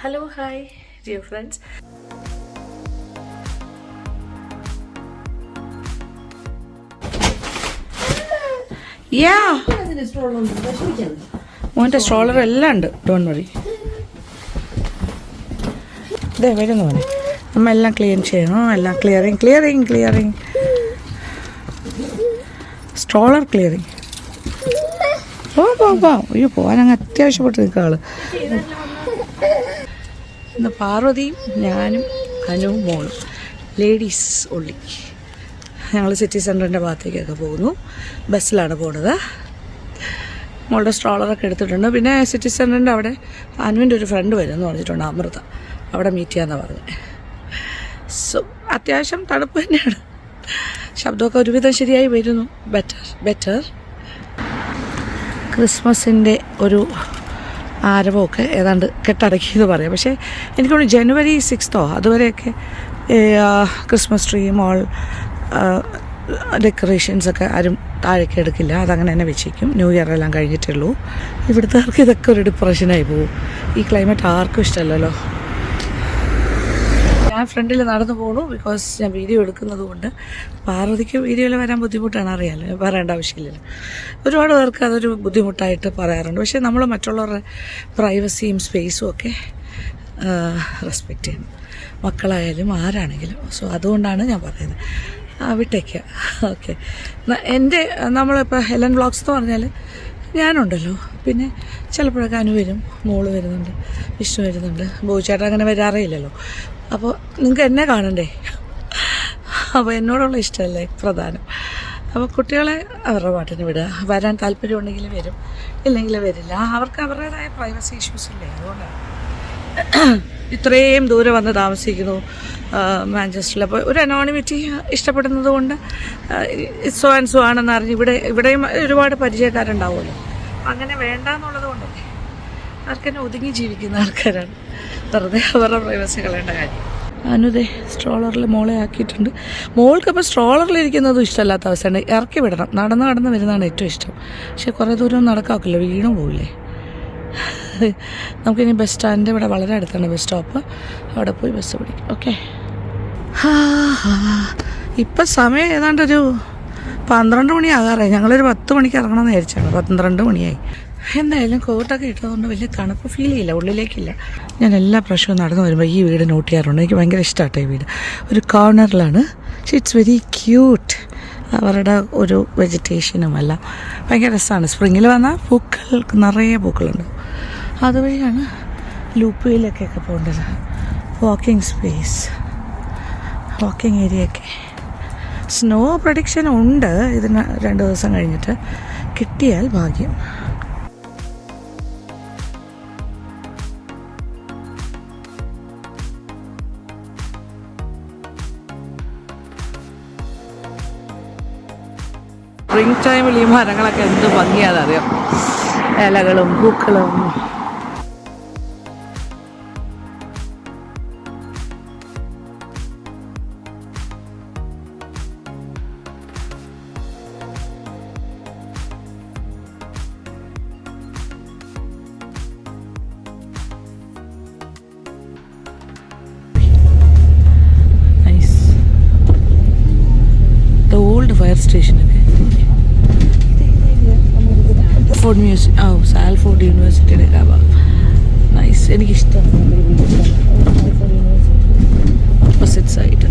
Hello, hi, dear friends. Yeah. മോൻ്റെ stroller എല്ലാം ഉണ്ട്, ഡോണ്ട് വറി. ഇതേ വരുന്നു മോനെ, നമ്മ എല്ലാം ക്ലീൻ ചെയ്യണം, എല്ലാം ക്ലിയറിങ് സ്ട്രോളർ ക്ലിയറിങ്. അയ്യോ പോകാനങ്ങ് അത്യാവശ്യപ്പെട്ട് നിൽക്കുക ആള്. ഇന്ന് പാർവതിയും ഞാനും അനുവും മോളും ലേഡീസ് ഉള്ളി. ഞങ്ങൾ സിറ്റി സെൻറ്ററിൻ്റെ ഭാഗത്തേക്കൊക്കെ പോകുന്നു, ബസ്സിലാണ് പോകുന്നത്. മോളുടെ സ്ട്രോളറൊക്കെ എടുത്തിട്ടുണ്ട്. പിന്നെ സിറ്റി സെൻറ്ററിൻ്റെ അവിടെ അനുവിൻ്റെ ഒരു ഫ്രണ്ട് വരുമെന്ന് പറഞ്ഞിട്ടുണ്ട്, അമൃത. അവിടെ മീറ്റ് ചെയ്യാമെന്നാണ് പറഞ്ഞത്. സോ അത്യാവശ്യം തണുപ്പ് തന്നെയാണ്, ശബ്ദമൊക്കെ ഒരുവിധം ശരിയായി വരുന്നു. ബെറ്റർ. ക്രിസ്മസിൻ്റെ ഒരു ആരവമൊക്കെ ഏതാണ്ട് കെട്ടടക്കിയെന്ന് പറയാം. പക്ഷേ എനിക്ക് തോന്നുന്നു January 6th അതുവരെയൊക്കെ ക്രിസ്മസ് ട്രീ മോൾ ഡെക്കറേഷൻസൊക്കെ ആരും താഴേക്ക് എടുക്കില്ല, അതങ്ങനെ തന്നെ വെച്ചേക്കും. ന്യൂ ഇയർ എല്ലാം കഴിഞ്ഞിട്ടുള്ളൂ. ഇവിടുത്തെ ഇതൊക്കെ ഒരു ഡിപ്രഷനായി പോകും. ഈ ക്ലൈമറ്റ് ആർക്കും ഇഷ്ടമല്ലല്ലോ. ഞാൻ ഫ്രണ്ടിൽ നടന്നു പോകണു, ബിക്കോസ് ഞാൻ വീഡിയോ എടുക്കുന്നത് കൊണ്ട്. പാർവതിക്ക് വീഡിയോയിൽ വരാൻ ബുദ്ധിമുട്ടാണ്, അറിയാമല്ലോ, പറയേണ്ട ആവശ്യമില്ലല്ലോ. ഒരുപാട് പേർക്ക് അതൊരു ബുദ്ധിമുട്ടായിട്ട് പറയാറുണ്ട്. പക്ഷേ നമ്മൾ മറ്റുള്ളവരുടെ പ്രൈവസിയും സ്പേസും ഒക്കെ റെസ്പെക്റ്റ് ചെയ്യണം, മക്കളായാലും ആരാണെങ്കിലും. സോ അതുകൊണ്ടാണ് ഞാൻ പറയുന്നത്, വിട്ടേക്കുക. ഓക്കെ. നമ്മളിപ്പോൾ ഹെലൻ വ്ളോഗ്സ് എന്ന് പറഞ്ഞാൽ ഞാനുണ്ടല്ലോ, പിന്നെ ചിലപ്പോഴൊക്കെ അനു വരും, മോള് വരുന്നുണ്ട്, വിഷ്ണു വരുന്നുണ്ട്, ബോചേട്ടൻ അങ്ങനെ വരാറേയില്ലല്ലോ. അപ്പോൾ നിങ്ങൾക്ക് എന്നെ കാണണ്ടേ, അപ്പോൾ എന്നോടുള്ള ഇഷ്ടമല്ലേ പ്രധാനം. അപ്പോൾ കുട്ടികളെ അവരുടെ പാട്ടിന് വിടുക. വരാൻ താല്പര്യമുണ്ടെങ്കിൽ വരും, ഇല്ലെങ്കിൽ വരില്ല. അവർക്ക് അവരുടേതായ പ്രൈവസി ഇഷ്യൂസ് ഇല്ലേ, അതുകൊണ്ടാണ് ഇത്രയും ദൂരെ വന്ന് താമസിക്കുന്നു മാഞ്ചസ്റ്ററിൽ. അപ്പോൾ ഒരു അനോണിമിറ്റി ഇഷ്ടപ്പെടുന്നത് കൊണ്ട് സോ ആൻഡ് സോ ആണെന്ന് അറിഞ്ഞ് ഇവിടെയും ഒരുപാട് പരിചയക്കാരുണ്ടാവുമല്ലോ. അങ്ങനെ വേണ്ടാന്നുള്ളത് കൊണ്ടല്ലേ, ആർക്കെന്നെ ഒതുങ്ങി ജീവിക്കുന്ന ആൾക്കാരാണ്, വെറുതെ അവരുടെ പ്രൈവസി കളയേണ്ട കാര്യം. അനുദേ സ്ട്രോളറിൽ മോളെ ആക്കിയിട്ടുണ്ട്. മോൾക്കപ്പോൾ സ്ട്രോളറിലിരിക്കുന്നതും ഇഷ്ടമല്ലാത്ത അവസ്ഥയാണ്, ഇറക്കി വിടണം. നടന്ന് വരുന്നതാണ് ഏറ്റവും ഇഷ്ടം. പക്ഷേ കുറേ ദൂരം നടക്കാക്കില്ല, വീണു പോവില്ലേ. നമുക്കിനി ബസ് സ്റ്റാൻഡ് ഇവിടെ വളരെ അടുത്താണ് ബസ് സ്റ്റോപ്പ്, അവിടെ പോയി ബസ് പിടിക്കും. ഓക്കെ. ഇപ്പം സമയം ഏതാണ്ടൊരു 12 മണിയാകാറായി. ഞങ്ങളൊരു 10 മണിക്ക് ഇറങ്ങണമെന്ന് വിചാരിച്ചാണ്, 12 മണിയായി. എന്തായാലും കോട്ടൊക്കെ ഇട്ടതുകൊണ്ട് വലിയ തണുപ്പ് ഫീൽ ചെയ്യില്ല, ഉള്ളിലേക്കില്ല. ഞാൻ എല്ലാ പ്രാവശ്യവും നടന്നു വരുമ്പോൾ ഈ വീട് നോട്ട് ചെയ്യാറുണ്ട്. എനിക്ക് ഭയങ്കര ഇഷ്ടമാട്ടോ ഈ വീട്. ഒരു കോർണറിലാണ്. It's very cute. അവരുടെ ഒരു വെജിറ്റേഷനും എല്ലാം ഭയങ്കര രസമാണ്. സ്പ്രിങ്ങിൽ വന്നാൽ പൂക്കൾ നിറയെ പൂക്കളുണ്ട്. അതുവഴിയാണ് ലൂപ്പിയിലൊക്കെ പോകേണ്ടത്. വാക്കിംഗ് സ്പേസ്, വാക്കിംഗ് ഏരിയയൊക്കെ. സ്നോ പ്രഡിക്ഷൻ ഉണ്ട് ഇതിന് 2 ദിവസം കഴിഞ്ഞിട്ട്, കിട്ടിയാൽ ഭാഗ്യം. സ്പ്രിങ് ടൈമിൽ ഈ മരങ്ങളൊക്കെ എന്ത് ഭംഗിയാണെന്നറിയാം, ഇലകളും പൂക്കളും. ഓൾഡ് ഫയർ സ്റ്റേഷനൊക്കെ, സാൽഫോർഡ് യൂണിവേഴ്സിറ്റിയുടെ നൈസ്. എനിക്കിഷ്ടമാണ് ഓപ്പോസിറ്റ് സൈഡ്.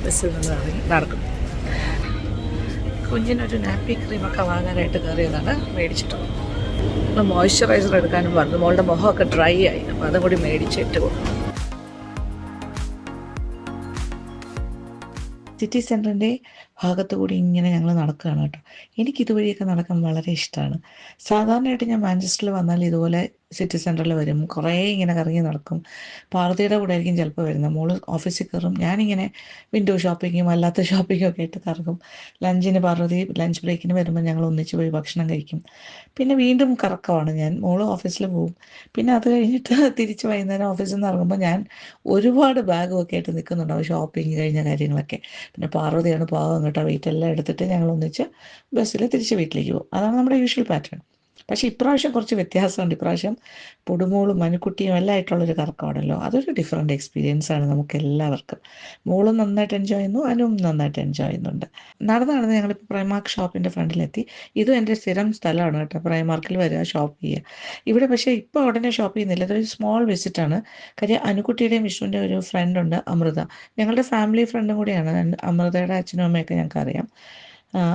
ബസ്സിൽ നിന്ന് ഇറങ്ങി നടക്കും. കുഞ്ഞിനൊരു നാപ്പി ക്രീമൊക്കെ വാങ്ങാനായിട്ട് കയറിയതാണ്, മേടിച്ചിട്ടുണ്ട്. മോയ്സ്ചറൈസർ എടുക്കാനും പറഞ്ഞു. മോളുടെ മുഖമൊക്കെ ഡ്രൈ ആയി, അപ്പോൾ അതും കൂടി മേടിച്ചിട്ട് കൊടുക്കും. സിറ്റി സെൻറ്ററിൻ്റെ ഭാഗത്തു കൂടി ഇങ്ങനെ ഞങ്ങൾ നടക്കുകയാണ് കേട്ടോ. എനിക്കിതുവഴിയൊക്കെ നടക്കാൻ വളരെ ഇഷ്ടമാണ്. സാധാരണയായിട്ട് ഞാൻ മാഞ്ചസ്റ്ററിൽ വന്നാൽ ഇതുപോലെ സിറ്റി സെൻറ്ററിൽ വരും, കുറേ ഇങ്ങനെ കറങ്ങി നടക്കും. പാർവതിയുടെ കൂടെ ആയിരിക്കും ചിലപ്പോൾ വരുന്നത്. മോള് ഓഫീസിൽ കയറും, ഞാനിങ്ങനെ വിൻഡോ ഷോപ്പിങ്ങും അല്ലാത്ത ഷോപ്പിങ്ങും ഒക്കെ ആയിട്ട് കറങ്ങും. ലഞ്ചിന് പാർവതി ലഞ്ച് ബ്രേക്കിന് വരുമ്പോൾ ഞങ്ങൾ ഒന്നിച്ച് പോയി ഭക്ഷണം കഴിക്കും. പിന്നെ വീണ്ടും കറക്കമാണ് ഞാൻ. മോള് ഓഫീസിൽ പോകും, പിന്നെ അത് കഴിഞ്ഞിട്ട് തിരിച്ച് വൈകുന്നേരം ഓഫീസിൽ നിന്ന് ഇറങ്ങുമ്പോൾ ഞാൻ ഒരുപാട് ബാഗും ഒക്കെ ആയിട്ട് നിൽക്കുന്നുണ്ടാവും, ഷോപ്പിംഗ് കഴിഞ്ഞ കാര്യങ്ങളൊക്കെ. പിന്നെ പാർവതിയാണ് പാവം കേട്ടോ, വെയിറ്റ് എല്ലാം എടുത്തിട്ട് ഞങ്ങൾ ഒന്നിച്ച് ബസ്സിൽ തിരിച്ച് വീട്ടിലേക്ക് പോകും. അതാണ് നമ്മുടെ യൂഷ്വൽ പാറ്റേൺ. പക്ഷേ ഇപ്രാവശ്യം കുറച്ച് വ്യത്യാസമുണ്ട്. ഇപ്രാവശ്യം പൊടുമോളും മനുക്കുട്ടിയും എല്ലാം ആയിട്ടുള്ളൊരു കറക്കമാണല്ലോ. അതൊരു ഡിഫറെൻറ്റ് എക്സ്പീരിയൻസ് ആണ് നമുക്ക് എല്ലാവർക്കും. മോളും നന്നായിട്ട് എൻജോയ് ചെയ്യുന്നു, അനുവും നന്നായിട്ട് എൻജോയ് ചെയ്യുന്നുണ്ട്. നടന്ന് നടന്ന് ഞങ്ങളിപ്പോൾ പ്രൈമാർക്ക് ഷോപ്പിൻ്റെ ഫ്രണ്ടിലെത്തി. ഇതും എൻ്റെ സ്ഥിരം സ്ഥലമാണ് കേട്ടോ, പ്രൈമാർക്കിൽ വരിക, ഷോപ്പ് ചെയ്യുക. ഇവിടെ പക്ഷേ ഇപ്പോൾ ഉടനെ ഷോപ്പ് ചെയ്യുന്നില്ല, ഇതൊരു സ്മോൾ വിസിറ്റാണ്. കാര്യം അനുക്കുട്ടിയുടെയും വിഷ്ണുവിൻ്റെ ഒരു ഫ്രണ്ടുണ്ട് അമൃത, ഞങ്ങളുടെ ഫാമിലി ഫ്രണ്ടും കൂടിയാണ്. അമൃതയുടെ അച്ഛനും അമ്മയൊക്കെ ഞങ്ങൾക്ക് അറിയാം.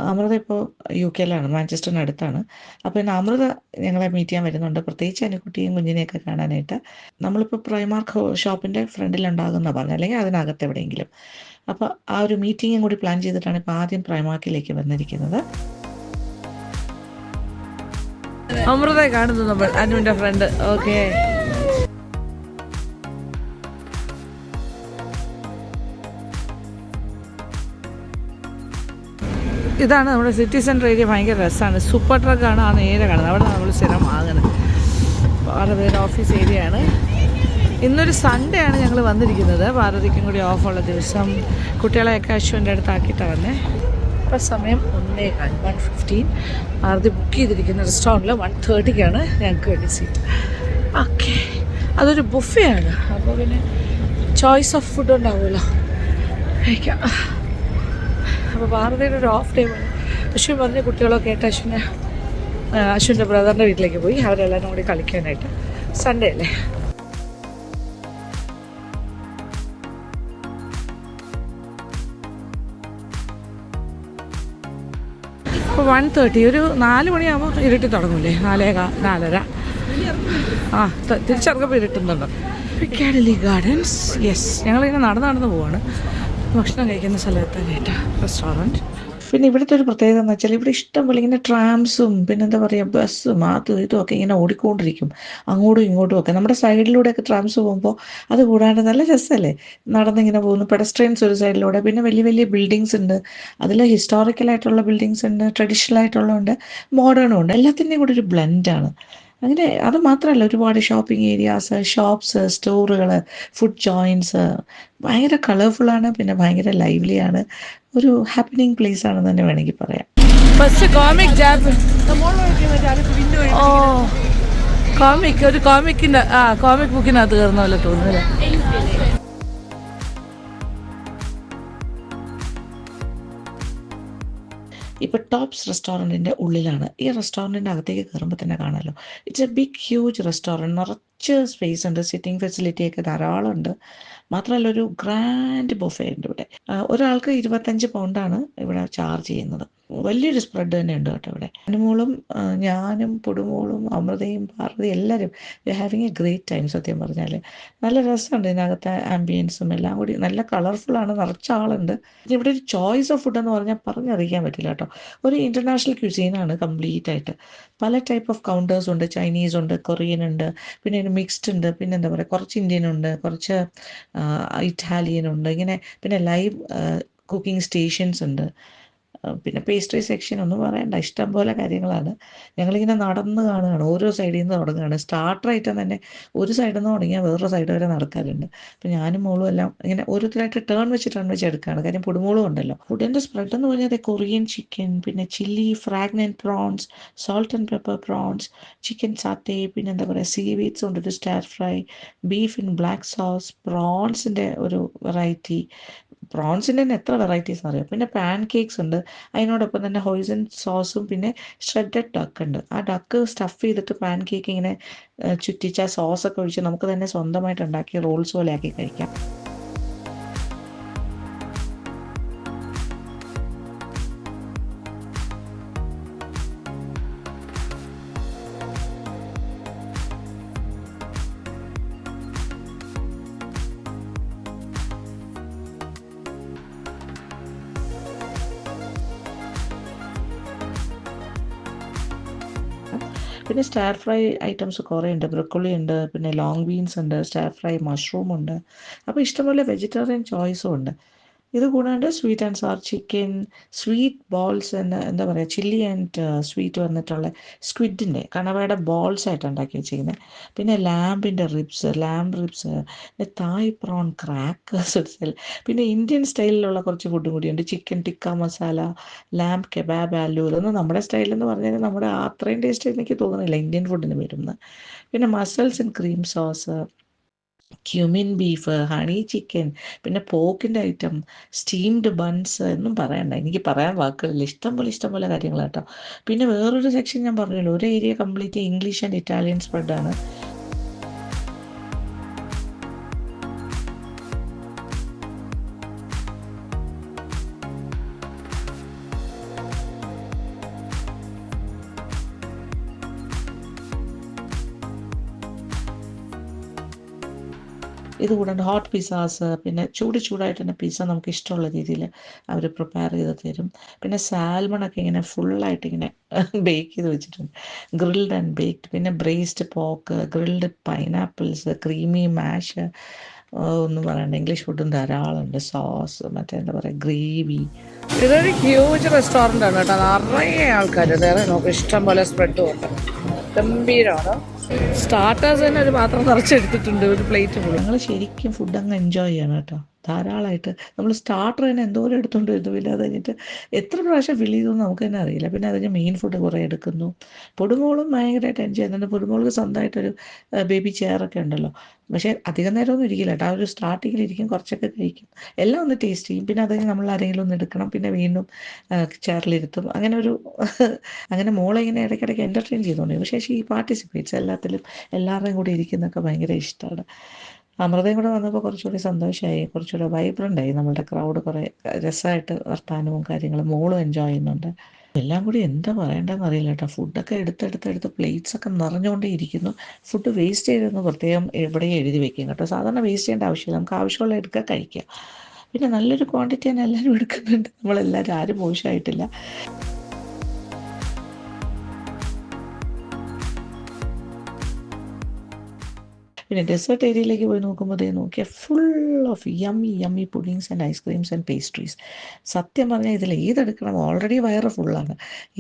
അമൃത ഇപ്പോൾ UK-ലാണ്, മാഞ്ചസ്റ്ററിനടുത്താണ്. അപ്പോൾ ഇന്ന് അമൃത ഞങ്ങളെ മീറ്റ് ചെയ്യാൻ വരുന്നുണ്ട്, പ്രത്യേകിച്ച് അനുക്കുട്ടിയും കുഞ്ഞിനെയൊക്കെ കാണാനായിട്ട്. നമ്മളിപ്പോൾ പ്രൈമാർക്ക് ഷോപ്പിൻ്റെ ഫ്രണ്ടിലുണ്ടാകുന്ന പറഞ്ഞു, അല്ലെങ്കിൽ അതിനകത്ത് എവിടെയെങ്കിലും. അപ്പോൾ ആ ഒരു മീറ്റിങ്ങും കൂടി പ്ലാൻ ചെയ്തിട്ടാണ് ഇപ്പോൾ ആദ്യം പ്രൈമാർക്കിലേക്ക് വന്നിരിക്കുന്നത്. അമൃതയെ കാണുന്നു നമ്മൾ, അനുവിൻ്റെ ഫ്രണ്ട്. ഓക്കെ, ഇതാണ് നമ്മുടെ സിറ്റി സെൻറ്റർ ഏരിയ. ഭയങ്കര രസമാണ്. സൂപ്പർ ട്രക്കാണ് ആ നേരെ കാണുന്നത്, അവിടെ നമ്മൾ സ്ഥിരം വാങ്ങുന്നത്. വേറെ പേര് ഓഫീസ് ഏരിയ ആണ്. ഇന്നൊരു സൺഡേ ആണ് ഞങ്ങൾ വന്നിരിക്കുന്നത്, പാർവതിക്കും കൂടി ഓഫുള്ള ദിവസം. കുട്ടികളെയൊക്കെ അശ്വിൻ്റെ അടുത്താക്കിയിട്ടാണ് വന്നേ. ഇപ്പോൾ സമയം 1:15. പാർവതി ബുക്ക് ചെയ്തിരിക്കുന്ന റെസ്റ്റോറൻറ്റിൽ 1:30-ക്കാണ് ഞങ്ങൾക്ക് വേണ്ടി സീറ്റ്. ഓക്കെ, അതൊരു ബുഫേ ആണ്, അപ്പോൾ പിന്നെ ചോയ്സ് ഓഫ് ഫുഡ് ഉണ്ടാവുമല്ലോ, കഴിക്കാം. അപ്പോൾ പാർവതിയുടെ ഒരു ഓഫ് ഡേ പോലെ അശ്വിൻ പറഞ്ഞ കുട്ടികളൊക്കെ ആയിട്ട് അശ്വിൻ്റെ ബ്രദറിൻ്റെ വീട്ടിലേക്ക് പോയി, അവരെല്ലാവരും കൂടി കളിക്കാനായിട്ട്. സൺഡേ അല്ലേ. ഇപ്പോൾ 1:30, ഒരു 4 മണിയാകുമ്പോൾ ഇരുട്ടി തുടങ്ങൂലേ, 4:15. തിരിച്ചിറങ്ങുമ്പോൾ ഇരുട്ടുന്നുണ്ട്. Piccadilly Gardens. യെസ്, ഞങ്ങളിങ്ങനെ നടന്ന് പോവാണ് ഭക്ഷണം കഴിക്കുന്ന സ്ഥലത്താനായിട്ട്, റെസ്റ്റോറൻറ്റ്. പിന്നെ ഇവിടുത്തെ ഒരു പ്രത്യേകത എന്ന് വെച്ചാൽ ഇവിടെ ഇഷ്ടംപോലെ ഇങ്ങനെ ട്രാംസും പിന്നെന്താ പറയുക ബസ്സും അതും ഇതും ഒക്കെ ഇങ്ങനെ ഓടിക്കൊണ്ടിരിക്കും, അങ്ങോട്ടും ഇങ്ങോട്ടും ഒക്കെ. നമ്മുടെ സൈഡിലൂടെയൊക്കെ ട്രാംസ് പോകുമ്പോൾ അത് കൂടാണ്ട് നല്ല രസമല്ലേ, നടന്നിങ്ങനെ പോകുന്നു. പെഡസ്ട്രിയൻസ് ഒരു സൈഡിലൂടെ, പിന്നെ വലിയ വലിയ ബിൽഡിങ്സ് ഉണ്ട്. അതിൽ ഹിസ്റ്റോറിക്കലായിട്ടുള്ള ബിൽഡിങ്സ് ഉണ്ട്, ട്രഡീഷണൽ ആയിട്ടുള്ളതുണ്ട്, മോഡേണും ഉണ്ട്. എല്ലാത്തിൻ്റെയും കൂടി ഒരു ബ്ലെൻഡാണ്. അങ്ങനെ അത് മാത്രമല്ല, ഒരുപാട് ഷോപ്പിംഗ് ഏരിയാസ്, ഷോപ്സ്, സ്റ്റോറുകൾ, ഫുഡ് ജോയിൻറ്റ്സ്. ഭയങ്കര കളർഫുള്ളാണ്, പിന്നെ ഭയങ്കര ലൈവ്ലിയാണ്. ഒരു ഹാപ്പനിങ് പ്ലേസ് ആണെന്ന് തന്നെ വേണമെങ്കിൽ പറയാം. ഫസ്റ്റ് കോമിക് ജാബ്, ഒരു കോമിക് ബുക്കിനകത്ത് കയറുന്ന പോലെ തോന്നുന്നില്ല. ഇപ്പോൾ ടോപ്സ് റെസ്റ്റോറൻറ്റിൻ്റെ ഉള്ളിലാണ്. ഈ റെസ്റ്റോറൻറ്റിൻ്റെ അകത്തേക്ക് കയറുമ്പോൾ തന്നെ കാണാമല്ലോ, it's a big huge restaurant. നിറച്ച് സ്പേസ് ഉണ്ട്, സിറ്റിംഗ് ഫെസിലിറ്റിയൊക്കെ ധാരാളം ഉണ്ട്. മാത്രമല്ല ഒരു ഗ്രാൻഡ് ബൊഫേ ഉണ്ട് ഇവിടെ. ഒരാൾക്ക് 25 പൗണ്ടാണ് ഇവിടെ ചാർജ് ചെയ്യുന്നത്. വലിയൊരു സ്പ്രെഡ് തന്നെ ഉണ്ട് കേട്ടോ ഇവിടെ. അനുമോളും ഞാനും പൊടുമോളും അമൃതയും പാർവതി എല്ലാവരും ഹാവിങ് എ ഗ്രേറ്റ് ടൈം. സത്യം പറഞ്ഞാൽ നല്ല രസമുണ്ട് ഇതിനകത്തെ ആംബിയൻസും എല്ലാം കൂടി. നല്ല കളർഫുള്ളാണ്, നിറച്ച ആളുണ്ട്. ഇവിടെ ഒരു ചോയ്സ് ഓഫ് ഫുഡ് എന്ന് പറഞ്ഞാൽ പറഞ്ഞറിയിക്കാൻ പറ്റില്ല കേട്ടോ. ഒരു ഇൻ്റർനാഷണൽ ക്യൂസീനാണ് കംപ്ലീറ്റ് ആയിട്ട്. പല ടൈപ്പ് ഓഫ് കൗണ്ടേഴ്സ് ഉണ്ട്, ചൈനീസ് ഉണ്ട്, കൊറിയൻ ഉണ്ട്, പിന്നെ ഒരു മിക്സ്ഡ് ഉണ്ട്, പിന്നെ എന്താ പറയുക കുറച്ച് ഇന്ത്യൻ ഉണ്ട്, കുറച്ച് ഇറ്റാലിയൻ ഉണ്ട്, ഇങ്ങനെ. പിന്നെ ലൈവ് കുക്കിംഗ് സ്റ്റേഷൻസ് ഉണ്ട്, പിന്നെ പേസ്ട്രി സെക്ഷൻ ഒന്നും പറയണ്ട, ഇഷ്ടം പോലെ കാര്യങ്ങളാണ്. ഞങ്ങളിങ്ങനെ നടന്ന് കാണുകയാണ്, ഓരോ സൈഡിൽ നിന്ന് തുടങ്ങുകയാണ്. സ്റ്റാർട്ടർ ഐറ്റം തന്നെ ഒരു സൈഡിൽ നിന്ന് തുടങ്ങിയാൽ വേറൊരു സൈഡ് വരെ നടക്കാറുണ്ട്. അപ്പം ഞാനും മോളും എല്ലാം ഇങ്ങനെ ഓരോരുത്തരായിട്ട് ടേൺ വെച്ച് എടുക്കുകയാണ്, കാര്യം പൊടുമോളും ഉണ്ടല്ലോ. ഫുഡിൻ്റെ സ്പ്രെഡ് എന്ന് പറഞ്ഞാൽ കൊറിയൻ ചിക്കൻ, പിന്നെ chilli fragrant prawns, salt and pepper prawns, chicken satay, പിന്നെ എന്താ പറയുക സീവീഡ്സ് ഉണ്ട്, ഒരു stir fry, beef in black sauce, പ്രോൺസിൻ്റെ ഒരു വെറൈറ്റി. പ്രോൺസിൻ്റെ തന്നെ എത്ര വെറൈറ്റീസ് അറിയാം. പിന്നെ പാൻ കേക്ക്സ് ഉണ്ട്, അതിനോടൊപ്പം തന്നെ ഹോയിസൺ സോസും, പിന്നെ ഷ്രെഡഡ് ഡക്ക് ഉണ്ട്. ആ ഡക്ക് സ്റ്റഫ് ചെയ്തിട്ട് പാൻ കേക്ക് ഇങ്ങനെ ചുറ്റിച്ച് ആ സോസൊക്കെ ഒഴിച്ച് നമുക്ക് തന്നെ സ്വന്തമായിട്ട് ഉണ്ടാക്കി റോൾസ് പോലെ ആക്കി കഴിക്കാം. പിന്നെ സ്റ്റാർ ഫ്രൈ ഐറ്റംസ് കുറേ ഉണ്ട്. ബ്രൊക്കോളി ഉണ്ട്, പിന്നെ ലോങ് ബീൻസ് ഉണ്ട്, സ്റ്റാർ ഫ്രൈ മഷ്റൂം ഉണ്ട്. അപ്പോൾ ഇഷ്ടംപോലെ വെജിറ്റേറിയൻ ചോയ്സും ഉണ്ട്. ഇത് കൂടാണ്ട് sweet and sir chicken, sweet balls എന്താ പറയുക, ചില്ലി ആൻഡ് സ്വീറ്റ് വന്നിട്ടുള്ള സ്ക്വിഡിൻ്റെ കണവയുടെ ബോൾസ് ആയിട്ട് ഉണ്ടാക്കി വെച്ചിരിക്കുന്നത്. പിന്നെ ലാംബ് റിബ്സ്, പിന്നെ തായ് പ്രോൺ ക്രാക്കേഴ്സ്, പിന്നെ ഇന്ത്യൻ സ്റ്റൈലിലുള്ള കുറച്ച് ഫുഡും കൂടിയുണ്ട്. Chicken tikka masala, lamb kebab aloo. ഇതൊന്നും നമ്മുടെ സ്റ്റൈലെന്ന് പറഞ്ഞു കഴിഞ്ഞാൽ നമ്മുടെ അത്രയും ടേസ്റ്റ് എനിക്ക് തോന്നുന്നില്ല ഇന്ത്യൻ ഫുഡിന് വരുന്നത്. പിന്നെ mussels and cream sauce, cumin beef, honey chicken, പിന്നെ പോക്കിൻ്റെ ഐറ്റം, സ്റ്റീംഡ് ബൺസ് എന്നും പറയണ്ട, എനിക്ക് പറയാൻ വാക്കുകളില്ല. ഇഷ്ടംപോലെ കാര്യങ്ങൾ കേട്ടോ. പിന്നെ വേറൊരു സെക്ഷൻ ഞാൻ പറഞ്ഞല്ലോ, ഒരു area complete English and Italian സ്പ്രെഡാണ്. ഇത് കൂടാണ്ട് ഹോട്ട് പിസ്സാസ്, പിന്നെ ചൂടായിട്ട് തന്നെ പിസ്സ നമുക്ക് ഇഷ്ടമുള്ള രീതിയിൽ അവർ പ്രിപ്പയർ ചെയ്ത് തരും. പിന്നെ സാൽമണൊക്കെ ഇങ്ങനെ ഫുള്ളായിട്ട് ഇങ്ങനെ ബേക്ക് ചെയ്ത് വെച്ചിട്ടുണ്ട്, ഗ്രിൽഡ് ആൻഡ് ബേക്ക്ഡ്. പിന്നെ braced pork, grilled pineapples, creamy മാഷ്, ഒന്നും പറയണ്ട, ഇംഗ്ലീഷ് ഫുഡും ധാരാളമുണ്ട്. സോസ്, മറ്റേ എന്താ പറയുക, ഗ്രേവി. ഇതൊരു ഹ്യൂജ് റെസ്റ്റോറൻ്റ് ആണ് കേട്ടോ, നിറയെ ആൾക്കാർ. വേറെ നമുക്ക് ഇഷ്ടം പോലെ സ്പ്രെഡും ഉണ്ട്, ഗംഭീരമാണ്. സ്റ്റാർട്ടേഴ്സ് തന്നെ ഒരു പാത്രം നിറച്ചെടുത്തിട്ടുണ്ട്, ഒരു പ്ലേറ്റ് പോലും. ഞങ്ങൾ ശരിക്കും ഫുഡ് അങ്ങ് എൻജോയ് ചെയ്യണം കേട്ടോ, ധാരാളമായിട്ട്. നമ്മൾ സ്റ്റാർട്ടർ തന്നെ എന്തോരം എടുത്തുകൊണ്ട് വരുന്നു, പിന്നെ അത് കഴിഞ്ഞിട്ട് എത്ര പ്രാവശ്യം ഫിൽ ചെയ്തൊന്നും നമുക്ക് തന്നെ അറിയില്ല. പിന്നെ അത് കഴിഞ്ഞ് മെയിൻ ഫുഡ് കുറേ എടുക്കുന്നു. പൊടുമോളും ഭയങ്കരമായിട്ട് എൻജോയ് ചെയ്യുന്നുണ്ട്. പൊടുമോൾക്ക് സ്വന്തമായിട്ടൊരു ബേബി ചെയറൊക്കെ ഉണ്ടല്ലോ. പക്ഷേ അധികം നേരമൊന്നും ഇരിക്കില്ല കേട്ടോ, ആ ഒരു സ്റ്റാർട്ടിങ്ങിലിരിക്കും, കുറച്ചൊക്കെ കഴിക്കും, എല്ലാം ഒന്ന് ടേസ്റ്റ് ചെയ്യും. പിന്നെ അത് കഴിഞ്ഞ് നമ്മൾ ആരെങ്കിലും ഒന്ന് എടുക്കണം, പിന്നെ വീണ്ടും ചെയറിലിരുത്തും. അങ്ങനെ ഒരു അങ്ങനെ മോളെ ഇങ്ങനെ ഇടയ്ക്കിടയ്ക്ക് എൻ്റർടൈൻ ചെയ്തുകൊണ്ടിരിക്കും. പക്ഷേ ഷീ പാർട്ടിസിപ്പേറ്റ്സ് എല്ലാത്തിലും, എല്ലാവരുടെയും കൂടെ ഇരിക്കുന്നതൊക്കെ ഭയങ്കര ഇഷ്ടമാണ്. അമൃതയും കൂടെ വന്നപ്പോൾ കുറച്ചുകൂടി സന്തോഷമായി, കുറച്ചുകൂടെ വൈബ്രൻ്റായി നമ്മളുടെ ക്രൗഡ്. കുറേ രസമായിട്ട് വർത്താനവും കാര്യങ്ങളും, മോളും എൻജോയ് ചെയ്യുന്നുണ്ട്. എല്ലാം കൂടി എന്താ പറയേണ്ടതെന്ന് അറിയില്ല കേട്ടോ. ഫുഡൊക്കെ എടുത്ത് പ്ലേറ്റ്സൊക്കെ നിറഞ്ഞുകൊണ്ടേ ഇരിക്കുന്നു. ഫുഡ് വേസ്റ്റ് ചെയ്തെന്ന് പ്രത്യേകം എവിടെയും എഴുതി വെക്കും കേട്ടോ. സാധാരണ വേസ്റ്റ് ചെയ്യേണ്ട ആവശ്യമില്ല, നമുക്ക് ആവശ്യമുള്ള എടുക്കുക, കഴിക്കുക. പിന്നെ നല്ലൊരു ക്വാണ്ടിറ്റി തന്നെ എല്ലാവരും എടുക്കുന്നുണ്ട്, നമ്മളെല്ലാവരും ആരും മോശമായിട്ടില്ല. പിന്നെ ഡെസേർട്ട് ഏരിയയിലേക്ക് പോയി നോക്കുമ്പോൾ നോക്കിയാൽ full of yummy puddings and ice creams and pastries. സത്യം പറഞ്ഞാൽ ഇതിൽ ഏതെടുക്കണം, ഓൾറെഡി വയറ് ഫുള്ളാണ്,